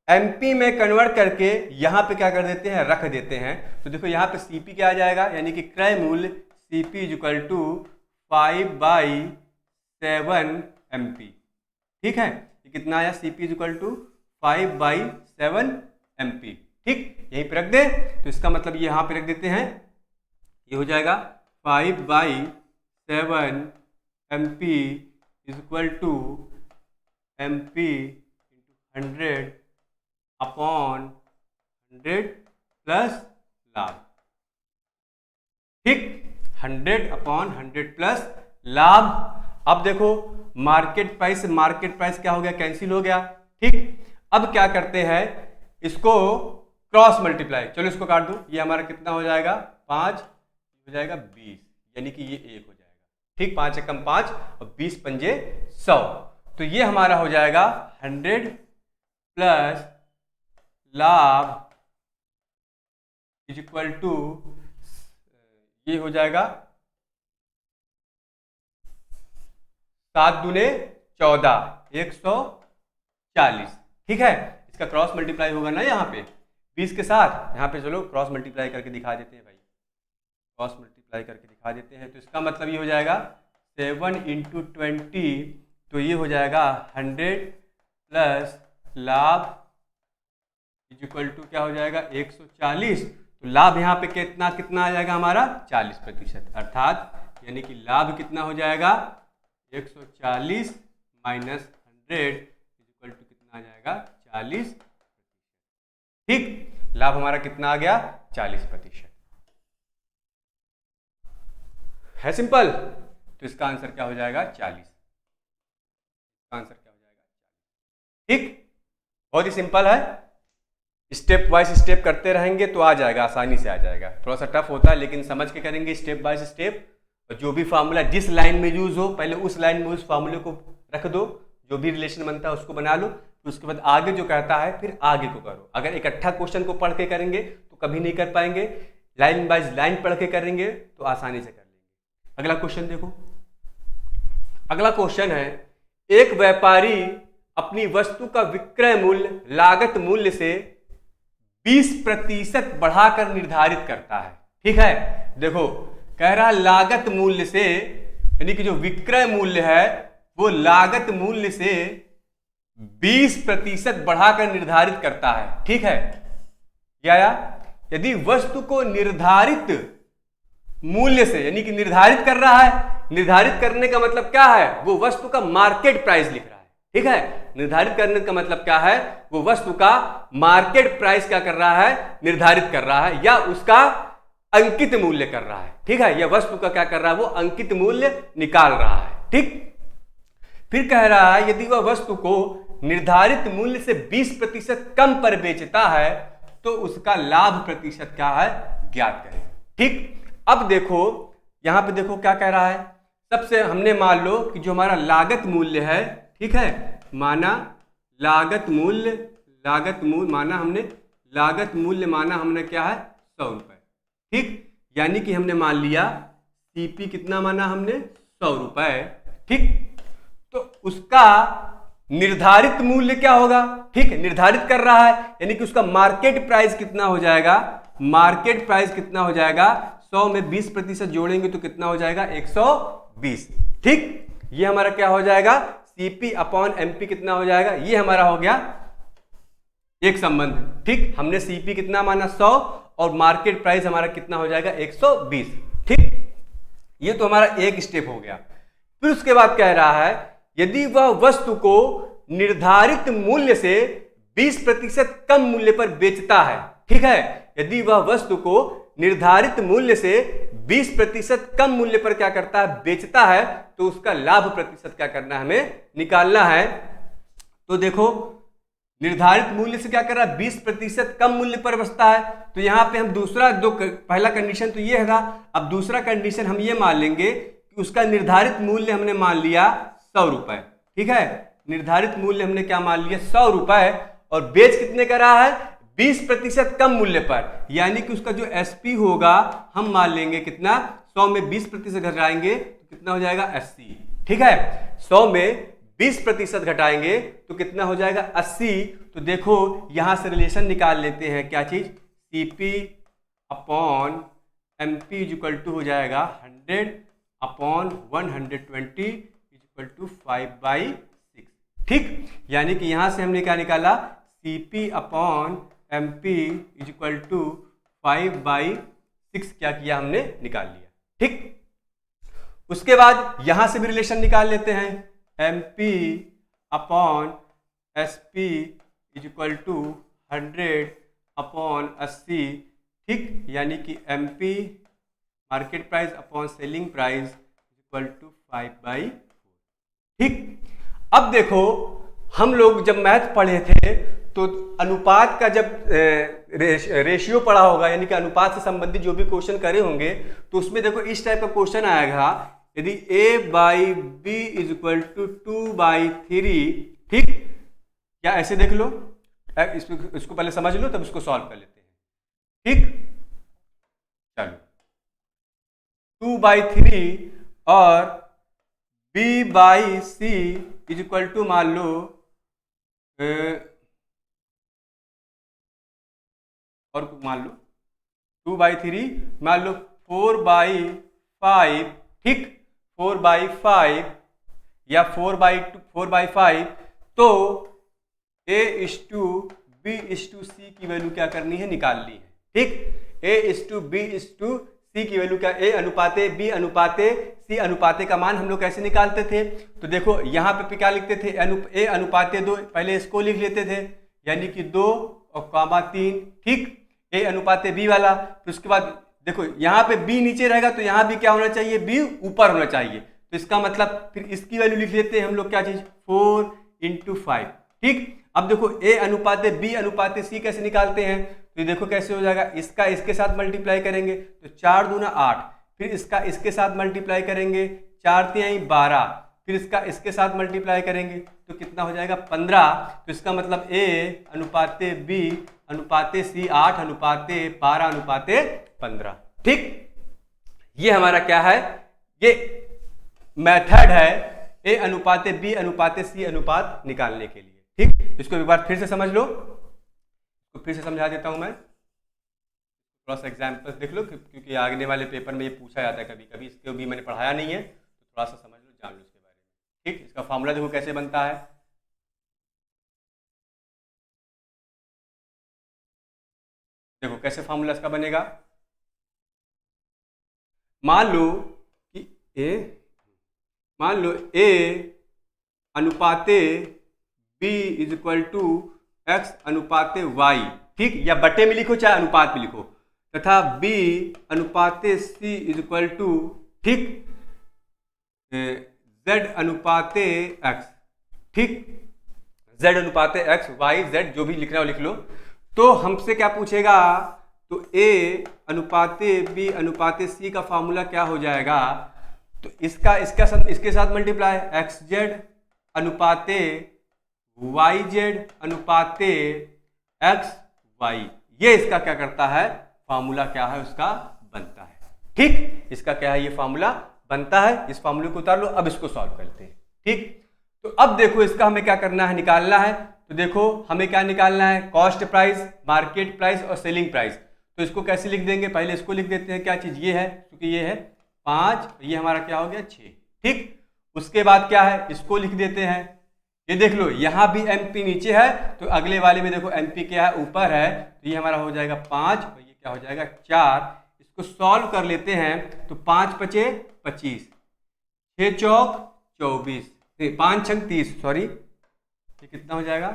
MP में कन्वर्ट करके यहां पे क्या कर देते हैं रख देते हैं। तो देखो यहां पे CP क्या आ जाएगा, यानी कि क्रय मूल्य CP is equal to 5/7 MP। ठीक है, ये कितना आया CP is equal to 5/7 MP। ठीक, यहीं पे रख दे, तो इसका मतलब ये यहां पे रख देते हैं, ये हो जाएगा 5/7 MP is equal to MP into 100/100 plus लाभ। ठीक, 100/100 प्लस लाभ। अब देखो मार्केट प्राइस क्या हो गया, कैंसिल हो गया। ठीक, अब क्या करते हैं इसको क्रॉस मल्टीप्लाई, चलो इसको काट दो, ये हमारा कितना हो जाएगा 5 हो जाएगा 20, यानी कि ये 1 हो जाएगा। ठीक, 5 एकम 5 और 20 पंजे 100, तो ये हमारा हो जाएगा 100 प्लस लाभ इज इक्वल टू, ये हो जाएगा 7 दूने 14 140। ठीक है, इसका क्रॉस मल्टीप्लाई होगा ना यहाँ पे 20 के साथ, यहाँ पे चलो क्रॉस मल्टीप्लाई करके दिखा देते हैं भाई, क्रॉस मल्टीप्लाई करके दिखा देते हैं। तो इसका मतलब ये हो जाएगा 7 इंटू 20, तो ये हो जाएगा 100 प्लस लाभ इज इक्वल टू क्या हो जाएगा 140। तो लाभ यहाँ पे कितना आ जाएगा हमारा 40%, अर्थात यानी कि लाभ कितना हो जाएगा 140 माइनस 100 इज इक्वल टू कितना आ जाएगा 40%। ठीक, लाभ हमारा कितना आ गया 40%। है सिंपल, तो इसका आंसर क्या हो जाएगा 40। आंसर क्या हो जाएगा 40। ठीक, बहुत ही सिंपल है, स्टेप वाइज स्टेप करते रहेंगे तो आ जाएगा, आसानी से आ जाएगा। थोड़ा सा टफ होता है लेकिन समझ के करेंगे स्टेप बाय स्टेप। जो भी फार्मूला जिस लाइन में यूज हो पहले उस लाइन में उस फार्मूले को रख दो, जो भी रिलेशन बनता है उसको बना लो, तो उसके बाद आगे जो कहता है फिर आगे को करो। अगर इकट्ठा क्वेश्चन को पढ़ के करेंगे तो कभी नहीं कर पाएंगे, लाइन बाय लाइन पढ़ के करेंगे तो आसानी से कर लेंगे। अगला क्वेश्चन देखो, अगला क्वेश्चन है, एक व्यापारी अपनी वस्तु का विक्रय मूल्य लागत मूल्य से 20% बढ़ाकर निर्धारित करता है। ठीक है, देखो कह रहा लागत मूल्य से, यानी कि जो विक्रय मूल्य है वो लागत मूल्य से 20% बढ़ाकर निर्धारित करता है। ठीक है, या यदि वस्तु को निर्धारित मूल्य से, यानी कि निर्धारित कर रहा है, निर्धारित करने का मतलब क्या है, वो वस्तु का मार्केट प्राइस लिख रहा है। ठीक है, निर्धारित करने का मतलब क्या है, वो वस्तु का मार्केट प्राइस क्या कर रहा है, निर्धारित कर रहा है, या उसका अंकित मूल्य कर रहा है। ठीक है, यह वस्तु का क्या कर रहा है, वो अंकित मूल्य निकाल रहा है। ठीक, फिर कह रहा है यदि वह वस्तु को निर्धारित मूल्य से 20% कम पर बेचता है तो उसका लाभ प्रतिशत क्या है, ज्ञात करें। ठीक, अब देखो यहां पे देखो क्या कह रहा है, सबसे हमने मान लो कि जो हमारा लागत मूल्य है, ठीक है, माना लागत मूल्य माना हमने क्या है, 100 रुपए। ठीक, यानी कि हमने मान लिया सीपी कितना माना हमने, 100 रुपए। ठीक, तो उसका निर्धारित मूल्य क्या होगा, ठीक है, निर्धारित कर रहा है, यानी कि उसका मार्केट प्राइस कितना हो जाएगा, मार्केट प्राइस कितना हो जाएगा, 100 में 20% जोड़ेंगे तो कितना हो जाएगा, 120। ठीक, ये हमारा क्या हो जाएगा, सीपी अपॉन एमपी कितना हो जाएगा, ये हमारा हो गया एक संबंध। ठीक, हमने सीपी कितना माना, 100, और मार्केट प्राइस हमारा कितना हो जाएगा, 120। ठीक, ये तो हमारा एक स्टेप हो गया। फिर उसके बाद कह रहा है यदि वह वस्तु को निर्धारित मूल्य से 20% कम मूल्य पर बेचता है। ठीक है, यदि वह वस्तु को निर्धारित मूल्य से 20% कम मूल्य पर क्या करता है, बेचता है, तो उसका लाभ प्रतिशत क्या करना है, हमें निकालना है। तो देखो निर्धारित मूल्य से क्या कर रहा है, 20% कम मूल्य पर बचता है, तो यहां पे हम दूसरा पहला कंडीशन तो ये था, अब दूसरा कंडीशन हम ये मान लेंगे कि उसका निर्धारित मूल्य हमने मान लिया 100 रुपए। ठीक है, निर्धारित मूल्य हमने क्या मान लिया, 100 रुपए, और बेच कितने का रहा है, 20% कम मूल्य पर, यानी कि उसका जो एसपी होगा हम मान लेंगे कितना, 100 में 20% घटाएंगे तो कितना हो जाएगा, 80। ठीक है, 100 में 20% घटाएंगे तो कितना हो जाएगा, 80। तो देखो यहां से रिलेशन निकाल लेते हैं, क्या चीज, CP upon MP equal to हो जाएगा 100 अपॉन 120 इक्वल टू 5/6। ठीक, यानी कि यहां से हमने क्या निकाला, CP upon MP equal to 5/6 क्या किया, हमने निकाल लिया। ठीक, उसके बाद यहां से भी रिलेशन निकाल लेते हैं, MP upon SP equal to 100 upon 80। ठीक, यानी कि MP market price upon selling price equal to 5/4। ठीक, अब देखो हम लोग जब मैथ पढ़े थे तो अनुपात का जब रेशियो पढ़ा होगा, यानी कि अनुपात से संबंधित जो भी क्वेश्चन करे होंगे, तो उसमें देखो इस टाइप का क्वेश्चन आएगा, यदि a/b इज इक्वल टू 2/3। ठीक, या ऐसे देख लो, इसको पहले समझ लो तब इसको सॉल्व कर लेते हैं। ठीक, चलो 2/3 और b/c इज इक्वल टू मान लो और मान लो 2/3 मान लो 4/5। ठीक, 4/5 या 4/5, तो a/b/c की वैल्यू क्या करनी है, निकालनी है। ठीक, a/b/c की वैल्यू क्या, a अनुपाते b अनुपाते c अनुपाते का मान हम लोग कैसे निकालते थे, तो देखो यहाँ पे क्या लिखते थे, a अनुपाते 2, पहले इसको लिख लेते थे, यानी कि 2 और कामा 3। ठीक, a अनुपाते b वाला, फिर उसके बाद देखो यहाँ पे b नीचे रहेगा तो यहाँ भी क्या होना चाहिए, b ऊपर होना चाहिए, तो इसका मतलब फिर इसकी वैल्यू लिख लेते हैं हम लोग, क्या चीज, 4/5। ठीक, अब देखो a अनुपाते b अनुपाते c कैसे निकालते हैं, तो देखो कैसे हो जाएगा, इसका इसके साथ मल्टीप्लाई करेंगे तो 4 दूना 8, फिर इसका इसके साथ मल्टीप्लाई करेंगे 4 तिहाई 12, फिर इसका इसके साथ मल्टीप्लाई करेंगे तो कितना हो जाएगा, 15। तो इसका मतलब a अनुपाते b अनुपाते c 8 अनुपाते 12 अनुपाते 15। ठीक, ये हमारा क्या है, ये मेथड है ए अनुपाते बी अनुपाते सी अनुपात निकालने के लिए। ठीक, इसको एक बार फिर से समझ लो, तो फिर से समझा देता हूं मैं, थोड़ा सा एग्जाम्पल देख लो, क्योंकि आगने वाले पेपर में ये पूछा जाता है कभी कभी, इसको भी मैंने पढ़ाया नहीं है, तो थोड़ा सा समझ लो, जान लो इसके बारे में। ठीक, इसका फॉर्मूला देखो कैसे बनता है। देखो कैसे फॉर्मूला इसका बनेगा। मान लो ए अनुपाते B is equal to X अनुपाते वाई, ठीक, या बटे में लिखो चाहे अनुपात में लिखो, तथा बी अनुपाते सी इज इक्वल टू, ठीक, जेड अनुपाते एक्स, ठीक, जेड अनुपाते एक्स वाई जेड, जो भी लिखना हो लिख लो। तो हमसे क्या पूछेगा, तो ए अनुपाते बी अनुपाते सी का फॉर्मूला क्या हो जाएगा, तो इसके साथ मल्टीप्लाई एक्स जेड अनुपाते वाई जेड अनुपाते एक्स वाई, ये इसका क्या करता है, फॉर्मूला क्या है उसका बनता है। ठीक, इसका क्या है, ये फॉर्मूला बनता है। इस फॉर्मूले को उतार लो, अब इसको सॉल्व करते हैं। ठीक, तो अब देखो इसका हमें क्या करना है, निकालना है। तो देखो हमें क्या निकालना है, कॉस्ट प्राइस, मार्केट प्राइस और सेलिंग प्राइस। तो इसको कैसे लिख देंगे, पहले इसको लिख देते हैं, क्या चीज ये है, क्योंकि ये है 5, ये हमारा क्या हो गया 6। ठीक, उसके बाद क्या है, इसको लिख देते हैं, ये देख लो यहां भी एमपी नीचे है, तो अगले वाले में देखो एमपी क्या है, ऊपर है, तो ये हमारा हो जाएगा 5 और ये क्या हो जाएगा 4। इसको सॉल्व कर लेते हैं, तो 5 पचे 25, 6 चौक 24, 5 छंग 30, सॉरी ये कितना हो जाएगा,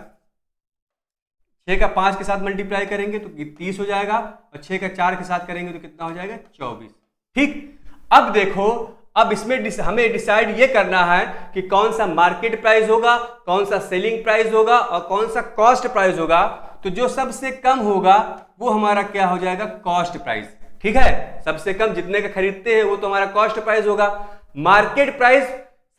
6 का 5 के साथ मल्टीप्लाई करेंगे तो 30 हो जाएगा, और 6 का 4 के साथ करेंगे तो कितना हो जाएगा 24। ठीक, अब देखो, अब इसमें हमें डिसाइड ये करना है कि कौन सा मार्केट प्राइस होगा, कौन सा सेलिंग प्राइस होगा और कौन सा कॉस्ट प्राइस होगा। तो जो सबसे कम होगा वो हमारा क्या हो जाएगा, कॉस्ट प्राइस। ठीक है, सबसे कम जितने का खरीदते हैं वो तो हमारा कॉस्ट प्राइस होगा। मार्केट प्राइस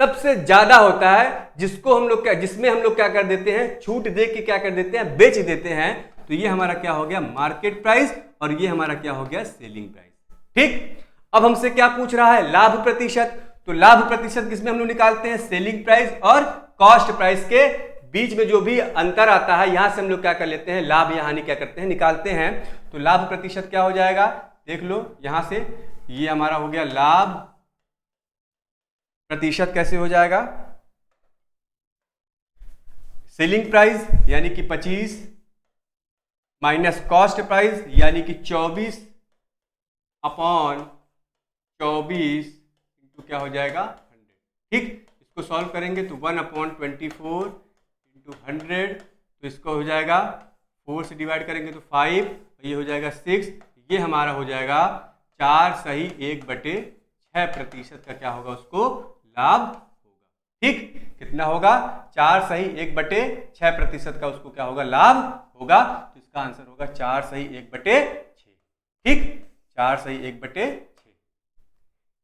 सबसे ज्यादा होता है, जिसमें हम लोग क्या कर देते हैं, छूट दे के क्या कर देते हैं, बेच देते हैं। तो ये हमारा क्या हो गया, मार्केट प्राइस, और ये हमारा क्या हो गया, सेलिंग प्राइस। ठीक, अब हमसे क्या पूछ रहा है, लाभ प्रतिशत। तो लाभ प्रतिशत किसमें हम लोग निकालते हैं, सेलिंग प्राइस और कॉस्ट प्राइस के बीच में जो भी अंतर आता है, यहां से हम लोग क्या कर लेते हैं, लाभ या हानि क्या करते हैं, निकालते हैं। तो लाभ प्रतिशत क्या हो जाएगा, देख लो यहां से, ये हमारा हो गया लाभ प्रतिशत, कैसे हो जाएगा, सेलिंग प्राइस यानी कि 25 माइनस कॉस्ट प्राइस यानी कि 24 अपॉन 24 इंटू क्या हो जाएगा 100। ठीक, इसको सॉल्व करेंगे तो 1/24 इंटू 100, तो इसको हो जाएगा 4 से डिवाइड करेंगे तो 5, ये हो जाएगा 6, ये हमारा हो जाएगा 4 सही 1/6% का क्या होगा, उसको लाभ होगा। ठीक, कितना होगा, 4 सही 1/6% का उसको क्या होगा, लाभ होगा। तो इसका आंसर होगा 4 सही 1/6। ठीक, 4 सही 1/6।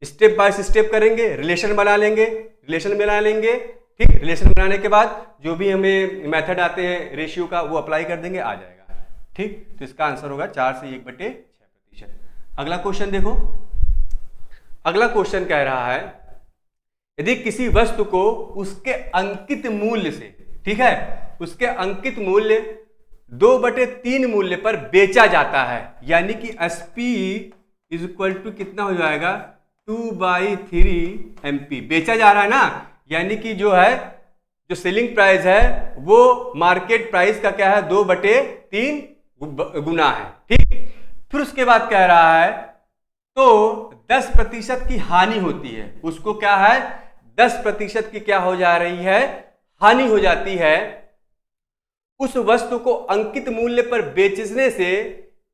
स्टेप बाय स्टेप करेंगे, रिलेशन बना लेंगे, ठीक, रिलेशन बनाने के बाद जो भी हमें मेथड आते हैं रेशियो का वो अप्लाई कर देंगे, आ जाएगा। ठीक, तो इसका आंसर होगा 4 से 1/6%। अगला क्वेश्चन देखो, अगला क्वेश्चन कह रहा है, यदि किसी वस्तु को उसके अंकित मूल्य से, ठीक है, उसके अंकित मूल्य 2/3 मूल्य पर बेचा जाता है, यानी कि SP इज इक्वल टू कितना हो जाएगा, 2/3 MP बेचा जा रहा है ना, यानी कि जो है, जो सेलिंग प्राइस है वो मार्केट प्राइस का क्या है, 2/3 गुना है। ठीक, फिर उसके बाद कह रहा है, तो 10% की हानि होती है, उसको क्या है, 10% की क्या हो जा रही है, हानि हो जाती है। उस वस्तु को अंकित मूल्य पर बेचने से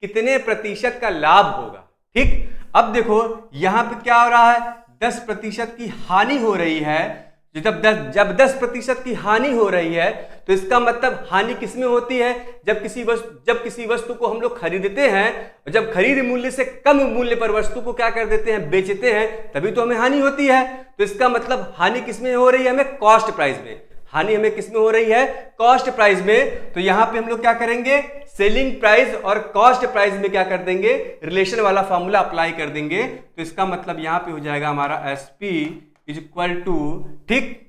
कितने प्रतिशत का लाभ होगा। ठीक, अब देखो यहां पे क्या हो रहा है, 10% की हानि हो रही है। जब 10% की हानि हो रही है तो इसका मतलब हानि किसमें होती है, जब किसी वस्तु को हम लोग खरीदते हैं, जब खरीद मूल्य से कम मूल्य पर वस्तु को क्या कर देते हैं, बेचते हैं, तभी तो हमें हानि होती है। तो इसका मतलब हानि किसमें हो रही है, हमें कॉस्ट प्राइस में, हानि हमें किसमें हो रही है, कॉस्ट प्राइस में। तो यहां पे हम लोग क्या करेंगे, सेलिंग प्राइस और कॉस्ट प्राइस में क्या कर देंगे, रिलेशन वाला फॉर्मूला अप्लाई कर देंगे। तो इसका मतलब यहां पे हो जाएगा हमारा SP इज इक्वल टू, ठीक,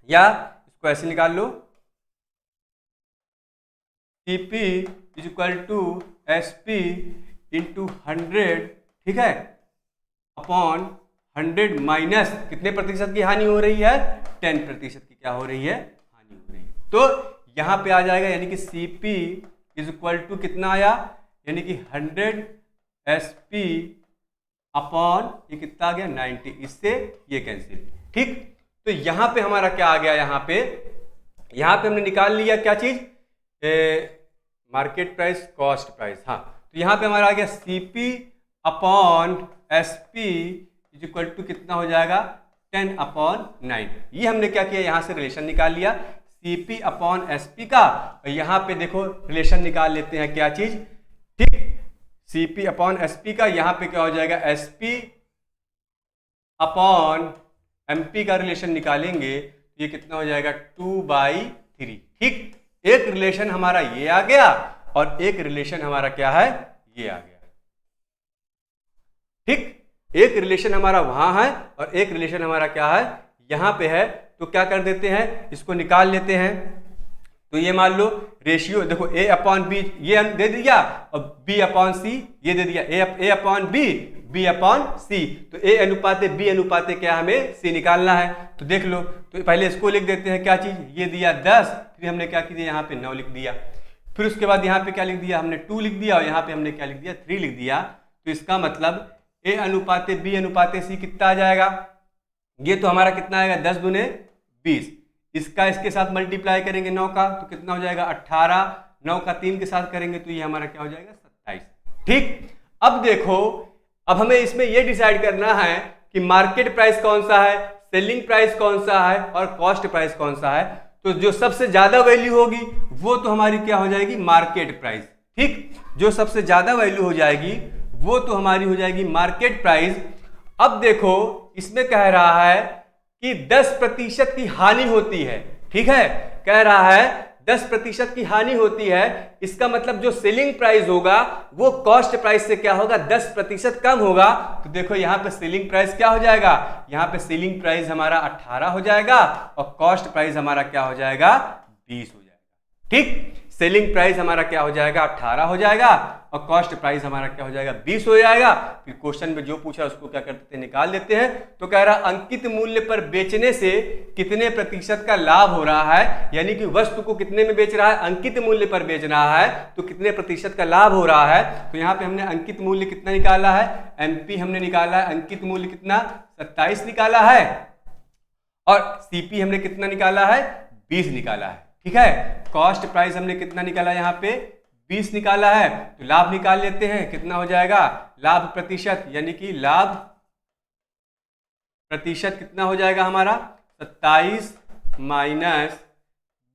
या इसको ऐसे निकाल लो, CP is equal to SP into 100, ठीक है, अपॉन 100 माइनस कितने प्रतिशत की हानि हो रही है, 10% की क्या हो रही है, हानि हो रही है। तो यहां पे आ जाएगा, यानी कि CP इज इक्वल टू कितना आया, यानी कि 100 SP अपॉन ये कितना आ गया 90, इससे ये कैंसिल, ठीक। तो यहां पे हमारा क्या आ गया, यहां पे हमने निकाल लिया क्या चीज, मार्केट प्राइस कॉस्ट प्राइस, हाँ। तो यहां पे हमारा आ गया CP upon SP is equal to कितना हो जाएगा 10 अपॉन 9। ये हमने क्या किया, यहां से रिलेशन निकाल लिया CP अपॉन SP का, और यहां पे देखो रिलेशन निकाल लेते हैं क्या चीज, ठीक। CP अपॉन SP का यहां पे क्या हो जाएगा, SP अपॉन MP का रिलेशन निकालेंगे तो ये कितना हो जाएगा 2/3, ठीक। एक रिलेशन हमारा ये आ गया और एक रिलेशन हमारा क्या है, ये आ गया, ठीक। एक रिलेशन हमारा वहां है और एक रिलेशन हमारा क्या है, यहां पे है। तो क्या कर देते हैं, इसको निकाल लेते हैं। तो ये मान लो रेशियो देखो, A अपॉन बी ये दे दिया और B अपॉन सी ये दे दिया, A upon B, B upon C. तो A अनुपाते B अनुपाते क्या हमें C निकालना है। तो देख लो, तो पहले इसको लिख देते हैं क्या चीज, ये दिया 10, फिर हमने क्या किया यहाँ पे 9 लिख दिया, फिर उसके बाद यहाँ पे क्या लिख दिया हमने 2 लिख दिया, और यहाँ पे हमने क्या लिख दिया 3 लिख दिया। तो इसका मतलब A अनुपाते B अनुपाते C कितना आ जाएगा, ये तो हमारा कितना आएगा 10 दूने 20, इसका इसके साथ मल्टीप्लाई करेंगे 9 का तो कितना हो जाएगा 18, 9 का 3 के साथ करेंगे तो ये हमारा क्या हो जाएगा 27, ठीक। अब देखो, अब हमें इसमें ये डिसाइड करना है कि मार्केट प्राइस कौन सा है, सेलिंग प्राइस कौन सा है और कॉस्ट प्राइस कौन सा है। तो जो सबसे ज्यादा वैल्यू होगी वो तो हमारी क्या हो जाएगी मार्केट प्राइस, ठीक। जो सबसे ज्यादा वैल्यू हो जाएगी वो तो हमारी हो जाएगी मार्केट प्राइस। अब देखो इसमें कह रहा है कि 10% की हानि होती है, ठीक है, कह रहा है 10% की हानि होती है। इसका मतलब जो सेलिंग प्राइस होगा वो कॉस्ट प्राइस से क्या होगा 10% कम होगा। तो देखो यहां पे सेलिंग प्राइस क्या हो जाएगा, यहां पे सेलिंग प्राइस हमारा 18 हो जाएगा और कॉस्ट प्राइस हमारा क्या हो जाएगा 20 हो जाएगा, ठीक। सेलिंग प्राइस हमारा क्या हो जाएगा 18 हो जाएगा और कॉस्ट प्राइस हमारा क्या हो जाएगा 20 हो जाएगा। फिर क्वेश्चन में जो पूछा उसको क्या करते हैं निकाल देते हैं। तो कह रहा अंकित मूल्य पर बेचने से कितने प्रतिशत का लाभ हो रहा है, यानी कि वस्तु को कितने में बेच रहा है, अंकित मूल्य पर बेच रहा है तो कितने प्रतिशत का लाभ हो रहा है। तो यहाँ पे हमने अंकित मूल्य कितना निकाला है, MP हमने निकाला है, अंकित मूल्य कितना 27 निकाला है और CP हमने कितना निकाला है 20 निकाला है, ठीक है। कॉस्ट प्राइस हमने कितना निकाला यहाँ पे 20 निकाला है। तो लाभ निकाल लेते हैं, कितना हो जाएगा लाभ प्रतिशत, यानी कि लाभ प्रतिशत कितना हो जाएगा हमारा 27 माइनस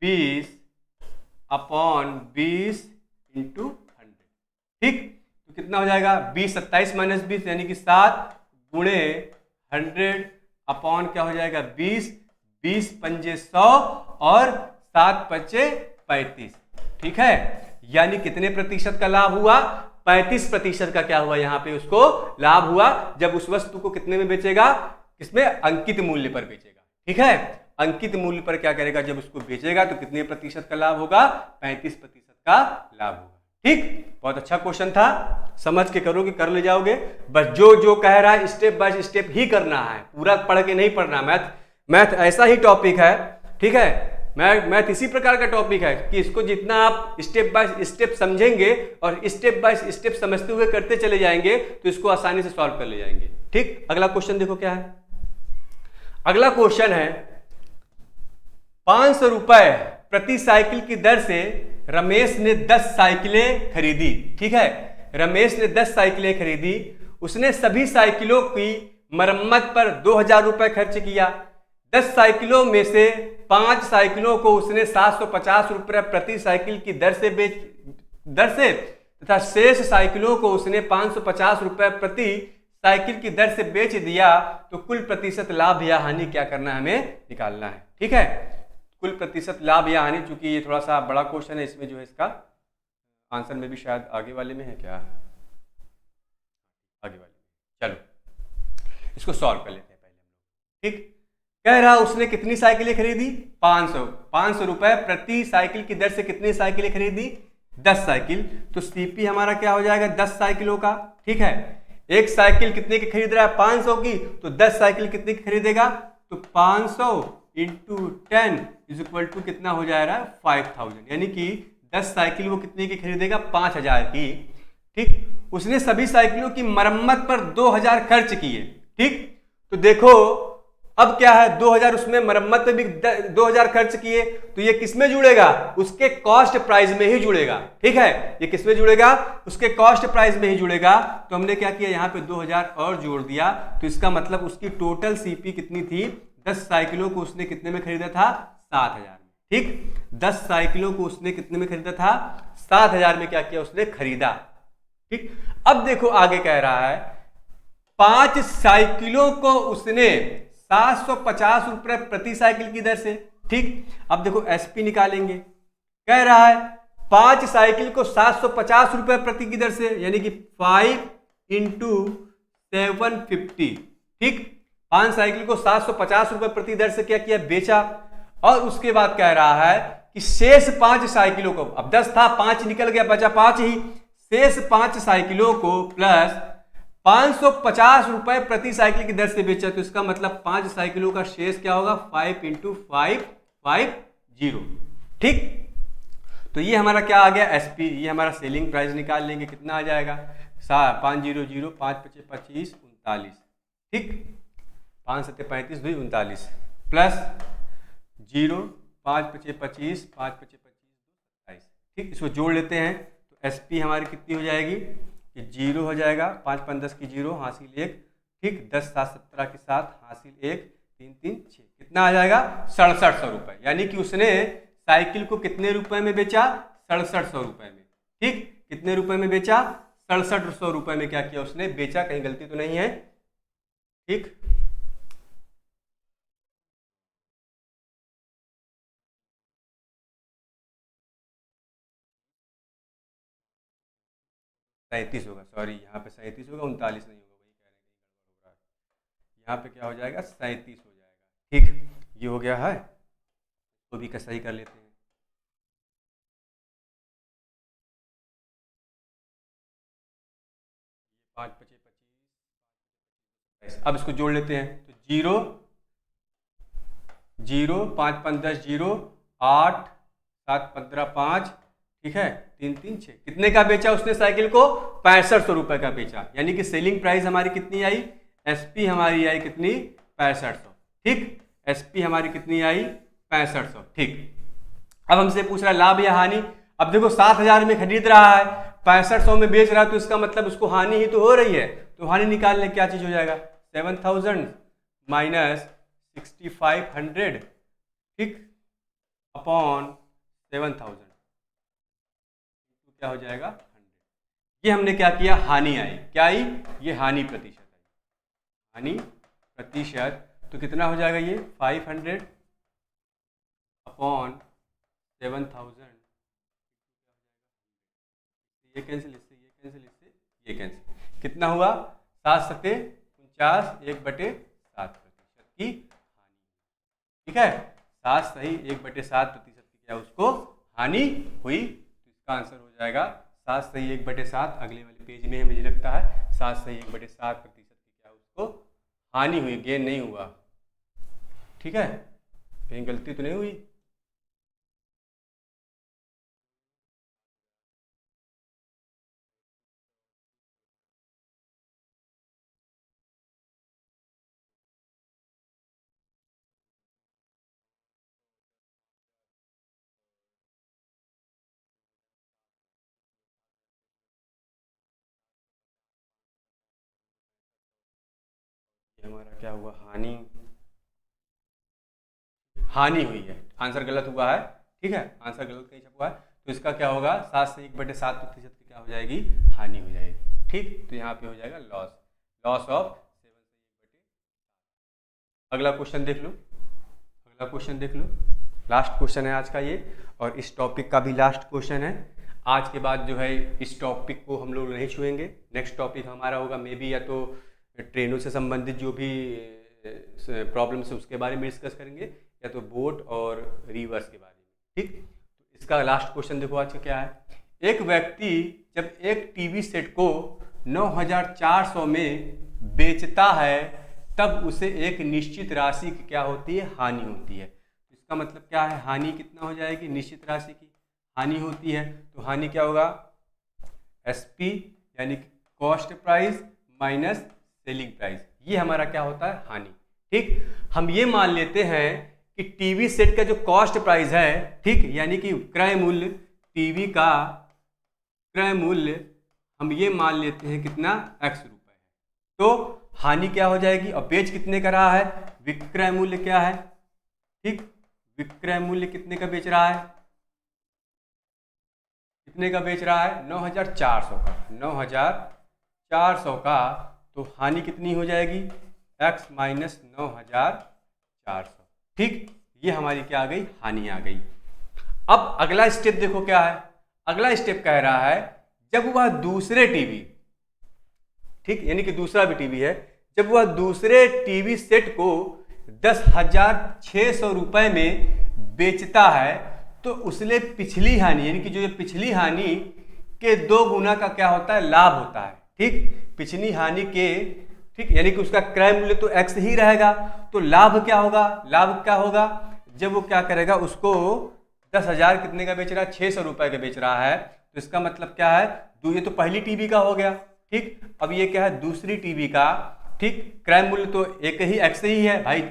20 अपॉन 20 इंटू 100, ठीक। तो कितना हो जाएगा 20, 27 माइनस 20 यानी कि 7 गुणे 100 अपॉन क्या हो जाएगा 20, 20 पंजे 100 और 7 पचे 35, ठीक है। यानी कितने प्रतिशत का लाभ हुआ 35% का क्या हुआ यहाँ पे उसको लाभ हुआ, जब उस वस्तु को कितने में बेचेगा, किसमें अंकित मूल्य पर बेचेगा, ठीक है। अंकित मूल्य पर क्या करेगा जब उसको बेचेगा तो कितने प्रतिशत का लाभ होगा 35% का लाभ होगा, ठीक। बहुत अच्छा क्वेश्चन था, समझ के करोगे कर ले जाओगे। बस जो जो कह रहा है स्टेप बाय स्टेप ही करना है, पूरा पढ़ के नहीं पढ़ना। मैथ ऐसा ही टॉपिक है, ठीक है। मैथ इसी प्रकार का टॉपिक है कि इसको जितना आप स्टेप बाय स्टेप समझेंगे और स्टेप बाय स्टेप समझते हुए करते चले जाएंगे तो इसको आसानी से सॉल्व कर ले जाएंगे, ठीक। अगला क्वेश्चन देखो क्या है। अगला क्वेश्चन है 500 रुपए प्रति साइकिल की दर से रमेश ने 10 साइकिलें खरीदी, ठीक है। रमेश ने 10 साइकिलें खरीदी, उसने सभी साइकिलों की मरम्मत पर 2000 रुपए खर्च किया। 10 साइकिलों में से 5 साइकिलों को उसने 750 रुपए प्रति साइकिल की दर से तथा शेष साइकिलों को उसने 550 रुपए प्रति साइकिल की दर से बेच दिया। तो कुल प्रतिशत लाभ या हानि क्या करना है हमें निकालना है, ठीक है। कुल प्रतिशत लाभ या हानि, चूंकि ये थोड़ा सा बड़ा क्वेश्चन है, इसमें जो है इसका आंसर में भी शायद आगे वाले में है क्या, आगे वाले में। चलो इसको सॉल्व कर लेते हैं पहले हम लोग, ठीक। कह रहा उसने कितनी साइकिलें खरीदी? 500। 500 रुपए प्रति साइकिल की दर से कितनी साइकिलें खरीदी? 10 साइकिल। तो सीपी हमारा क्या हो जाएगा? 10 साइकिलों का। ठीक है, एक साइकिल कितने की खरीद रहा है? 500 की। तो 10 साइकिल कितने की खरीदेगा? तो 500 इंटू 10 इज इक्वल टू कितना हो जा रहा है? 5000। यानी कि 10 साइकिल वो कितने की खरीदेगा? 5000 की। ठीक, उसने सभी साइकिलों की मरम्मत पर 2000 खर्च किए। ठीक, तो देखो अब क्या है, 2000 उसमें मरम्मत में भी 2000 खर्च किए, तो ये किसमें जुड़ेगा? उसके कॉस्ट प्राइस में ही जुड़ेगा। ठीक है, ये किसमें जुड़ेगा? उसके कॉस्ट प्राइस में ही जुड़ेगा। तो हमने क्या किया, यहाँ पे 2000 और जोड़ दिया। तो इसका मतलब उसकी टोटल सीपी कितनी थी? 10 साइकिलों को उसने कितने में खरीदा था? 7000 में। ठीक, 10 साइकिलों को उसने कितने में खरीदा था? 7000 में क्या किया उसने? खरीदा। ठीक, अब देखो आगे कह रहा है 5 साइकिलों को उसने 750 रुपए प्रति साइकिल की दर से। ठीक, अब देखो एसपी निकालेंगे। कह रहा है 5 साइकिल को 750 रुपए प्रति की दर से, यानी कि 5 इंटू 750। ठीक, 5 साइकिल को 750 रुपए प्रति दर से क्या किया? बेचा। और उसके बाद कह रहा है कि शेष 5 साइकिलों को, अब 10 था, 5 निकल गया, बचा 5 ही, शेष 5 साइकिलों को प्लस 550 रुपए प्रति साइकिल की दर से बेचा। तो इसका मतलब 5 साइकिलों का शेष क्या होगा? 5 इंटू 550। ठीक, तो ये हमारा क्या आ गया? एसपी। ये हमारा सेलिंग प्राइस निकाल लेंगे, कितना आ जाएगा? 500, 5 पचे 25, 39। ठीक, 5 सत्ते 35, 2 39 प्लस 0, 5 पचे 25, 5 पचे 25, 27। ठीक, इसको जोड़ लेते हैं तो एसपी हमारी कितनी हो जाएगी? कि 0 हो जाएगा, 5 5 10 की 0, हासिल 1। ठीक, 10 7 17 के साथ हासिल 1, 3 3 6, कितना आ जाएगा? 6700 रुपए। यानी कि उसने साइकिल को कितने रुपए में बेचा? 6700 रुपए में। ठीक, कितने रुपए में बेचा? 6700 रुपए में क्या किया उसने? बेचा। कहीं गलती तो नहीं है? ठीक, सैंतीस होगा, सॉरी, यहाँ पे 37 होगा, 39 नहीं होगा, वही कह रहे हैं कहीं गड़बड़ हो रहा है। यहाँ पे क्या हो जाएगा? 37 हो जाएगा। ठीक, ये हो गया है, तो भी का सही कर लेते हैं। 5 पचे 25, अब इसको जोड़ लेते हैं तो 0 0, 5 5 10, 0, 8 7 15 5। ठीक है, 3 3 6, कितने का बेचा उसने साइकिल को? 6500 रुपए का बेचा। यानी कि सेलिंग प्राइस हमारी कितनी आई? एसपी हमारी आई कितनी? 6500। ठीक, एसपी हमारी कितनी आई? 6500। ठीक, अब हमसे पूछ रहा है लाभ या हानि। अब देखो 7000 में खरीद रहा है, 6500 में बेच रहा है, तो इसका मतलब उसको हानि ही तो हो रही है। तो हानि निकालने क्या चीज हो जाएगा? 7000 माइनस 6500, ठीक, अपॉन 7000, क्या हो जाएगा? 100। ये हमने क्या किया? हानि आई। क्या आई? ये हानि प्रतिशत आई। हानि प्रतिशत तो कितना हो जाएगा? ये 500 अपॉन 7000। ये कैंसिल, इससे ये कैंसिल, इससे ये कैंसिल, कितना हुआ? 7 सत्ते 49, 1/7 प्रतिशत की हानि। ठीक है, 7 सही 1/7 प्रतिशत की क्या उसको हानि हुई। तो इसका आंसर हो जाएगा 7 सही 1/7। अगले वाले पेज में मुझे लगता है 7 सही 1/7 प्रतिशत की क्या उसको हानि हुई, गेन नहीं हुआ। ठीक है, कहीं गलती तो नहीं हुई? हमारा क्या हुआ? हानि, हानि हुई है, आंसर गलत हुआ है। ठीक है, आंसर गलत कहीं छपा है, तो इसका क्या होगा? 7 से 1/7 प्रतिशत की क्या हो जाएगी? हानि हो जाएगी। ठीक, तो यहाँ पे हो जाएगा लॉस, लॉस ऑफ 7 से 1/7। अगला क्वेश्चन देख लो, अगला क्वेश्चन देख लो, लास्ट क्वेश्चन है आज का ये, और इस टॉपिक का भी लास्ट क्वेश्चन है। आज के बाद जो है इस टॉपिक को हम लोग नहीं छुएंगे। नेक्स्ट टॉपिक हमारा होगा मे बी या तो ट्रेनों से संबंधित जो भी प्रॉब्लम्स है उसके बारे में डिस्कस करेंगे, या तो बोट और रिवर्स के बारे में। ठीक, तो इसका लास्ट क्वेश्चन देखो आज का क्या है। एक व्यक्ति जब एक टीवी सेट को 9400 में बेचता है तब उसे एक निश्चित राशि की क्या होती है, हानि होती है। तो इसका मतलब क्या है, हानि कितना हो जाएगी, निश्चित राशि की हानि होती है। तो हानि क्या होगा, SP यानी कि cost price minus selling price, ये हमारा क्या होता है, हानि। ठीक, हम ये मान लेते हैं कि टीवी सेट का जो कॉस्ट प्राइस है, ठीक, यानी कि क्रय मूल्य, टीवी का क्रय मूल्य हम ये मान लेते हैं कितना, X रुपए है। तो हानि क्या हो जाएगी, और बेच कितने का रहा है, विक्रय मूल्य क्या है, ठीक, विक्रय मूल्य कितने का बेच रहा है, कितने का बेच रहा है, 9400 का, 9400 का। तो हानि कितनी हो जाएगी, X माइनस 9400। ठीक, ये हमारी क्या आ गई, हानि आ गई। अब अगला स्टेप देखो क्या है, अगला स्टेप कह रहा है जब वह दूसरे टीवी, ठीक, यानी कि दूसरा भी टीवी है, जब वह दूसरे टीवी सेट को 10,600 रुपए में बेचता है तो उसने पिछली हानि, यानी कि जो पिछली हानि के 2 गुना का क्या होता है, लाभ होता है। ठीक, पिछली हानि के, ठीक, यानी कि उसका क्रय मूल्य तो X ही रहेगा, तो लाभ क्या होगा, लाभ क्या होगा, जब वो क्या करेगा, उसको 10,000 कितने का बेच रहा है, 600 रुपए का बेच रहा है। तो इसका मतलब क्या है, ये तो पहली टीवी का हो गया। ठीक, अब ये क्या है, दूसरी टीवी का, ठीक, क्रय मूल्य तो एक ही X ही है भाई।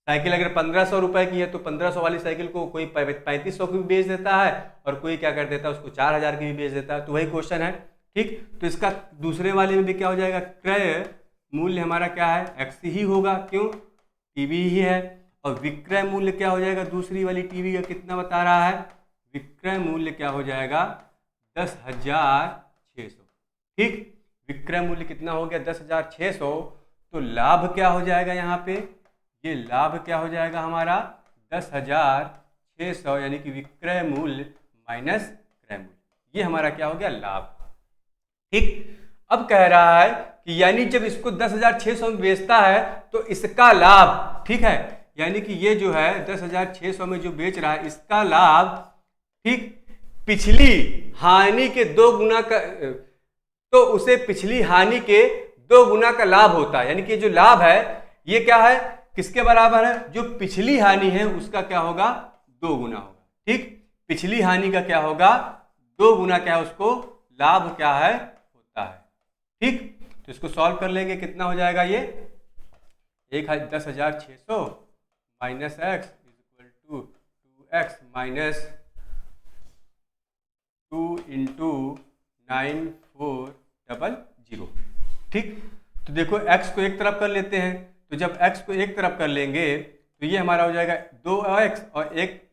साइकिल अगर 1500 रुपए की है तो 1500 वाली साइकिल को कोई 3500 की भी बेच देता है, और कोई क्या कर देता है, उसको 4000 की भी बेच देता है। तो वही क्वेश्चन है। ठीक, तो इसका दूसरे वाले में भी क्या हो जाएगा, क्रय मूल्य हमारा क्या है, X ही होगा, क्यों, टीवी ही है। और विक्रय मूल्य क्या हो जाएगा, दूसरी वाली टीवी का कितना बता रहा है, विक्रय मूल्य क्या हो जाएगा, 10,600। ठीक, विक्रय मूल्य कितना हो गया, 10,600। तो लाभ क्या हो जाएगा, यहाँ पे ये लाभ क्या हो जाएगा हमारा, 10,600, यानी कि विक्रय मूल्य माइनस क्रय मूल्य, ये हमारा क्या हो गया, लाभ। ठीक, अब कह रहा है कि यानी जब इसको 10,600 में बेचता है तो इसका लाभ, ठीक है, यानी कि ये जो है 10,600 में जो बेच रहा है इसका लाभ, ठीक, पिछली हानि के 2 गुना का, तो उसे पिछली हानि के 2 गुना का लाभ होता है। यानी कि जो लाभ है ये क्या है, किसके बराबर है, जो पिछली हानि है उसका क्या होगा, 2 गुना होगा। ठीक, पिछली हानि का क्या होगा, 2 गुना क्या है, उसको लाभ क्या है, होता है। ठीक, तो इसको सॉल्व कर लेंगे, कितना हो जाएगा ये, 10,600 minus X is equal to 2X minus 2 into 9400। ठीक, तो देखो X को एक तरफ कर लेते हैं, तो जब X को एक तरफ कर लेंगे तो ये हमारा हो जाएगा 2X और एक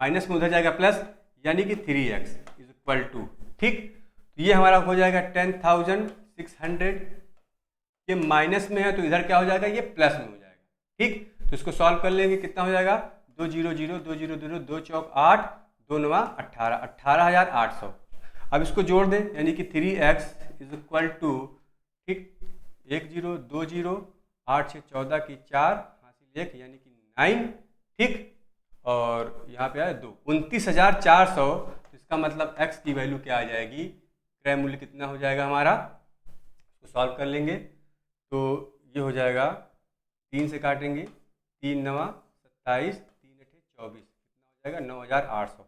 माइनस में उधर जाएगा प्लस, यानी कि 3X इज इक्वल टू, ठीक, तो ये हमारा हो जाएगा 10,600। ये माइनस में है तो इधर क्या हो जाएगा, ये प्लस में हो जाएगा। ठीक, तो इसको सॉल्व कर लेंगे, कितना हो जाएगा, 2 0 0 2 0 0 2 चौक 8 2 9 18, 18,800। अब इसको जोड़ दें, यानी कि 3X इज इक्वल टू, ठीक, 1 0 2 0 8 6 14 की 4 हासिल 1, यानी कि 9। ठीक, और यहाँ पे आया 2, 29,400। तो इसका मतलब X की वैल्यू क्या आ जाएगी, क्रय मूल्य कितना हो जाएगा हमारा, इसको सॉल्व कर लेंगे तो ये हो जाएगा, 3 से काटेंगे, 3 9 27, 3 8 24, कितना हो जाएगा, 9,800।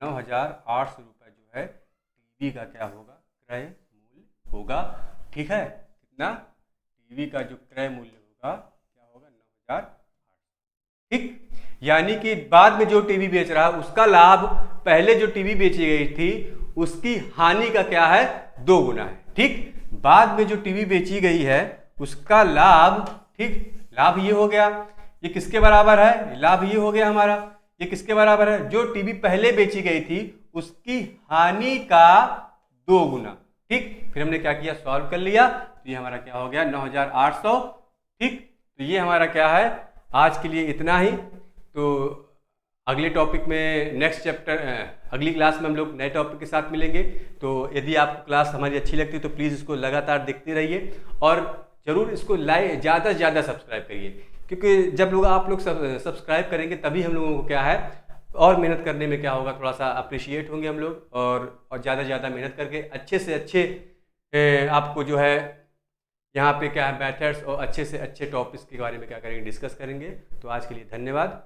9,800 रुपये जो है टीवी का क्या होगा, क्रय मूल्य होगा। ठीक है, कितना, टीवी का जो क्रय मूल्य होगा क्या होगा, 9,800। ठीक, यानी कि बाद में जो टीवी बेच रहा है उसका लाभ पहले जो टीवी बेची गई थी उसकी हानि का क्या है, 2 गुना है। ठीक, बाद में जो टीवी बेची गई है उसका लाभ, ठीक, लाभ ये हो गया, ये किसके बराबर है, लाभ ये हो गया हमारा, ये किसके बराबर है, जो टीवी पहले बेची गई थी उसकी हानि का 2 गुना। ठीक, फिर हमने क्या किया, सॉल्व कर लिया, तो ये हमारा क्या हो गया, 9,800। ठीक, तो ये हमारा क्या है, आज के लिए इतना ही। तो अगले टॉपिक में, नेक्स्ट चैप्टर, अगली क्लास में हम लोग नए टॉपिक के साथ मिलेंगे। तो यदि आपको क्लास हमारी अच्छी लगती है तो प्लीज़ इसको लगातार देखते रहिए, और जरूर इसको लाइक ज़्यादा से ज़्यादा सब्सक्राइब करिए, क्योंकि जब लोग आप लोग सब्सक्राइब करेंगे तभी हम लोगों को क्या है और मेहनत करने में क्या होगा, थोड़ा सा अप्रिशिएट होंगे हम लोग, और ज़्यादा से ज़्यादा मेहनत करके अच्छे से अच्छे आपको जो है यहाँ पे क्या है मेथड्स और अच्छे से अच्छे टॉपिक्स के बारे में क्या करेंगे, डिस्कस करेंगे। तो आज के लिए धन्यवाद।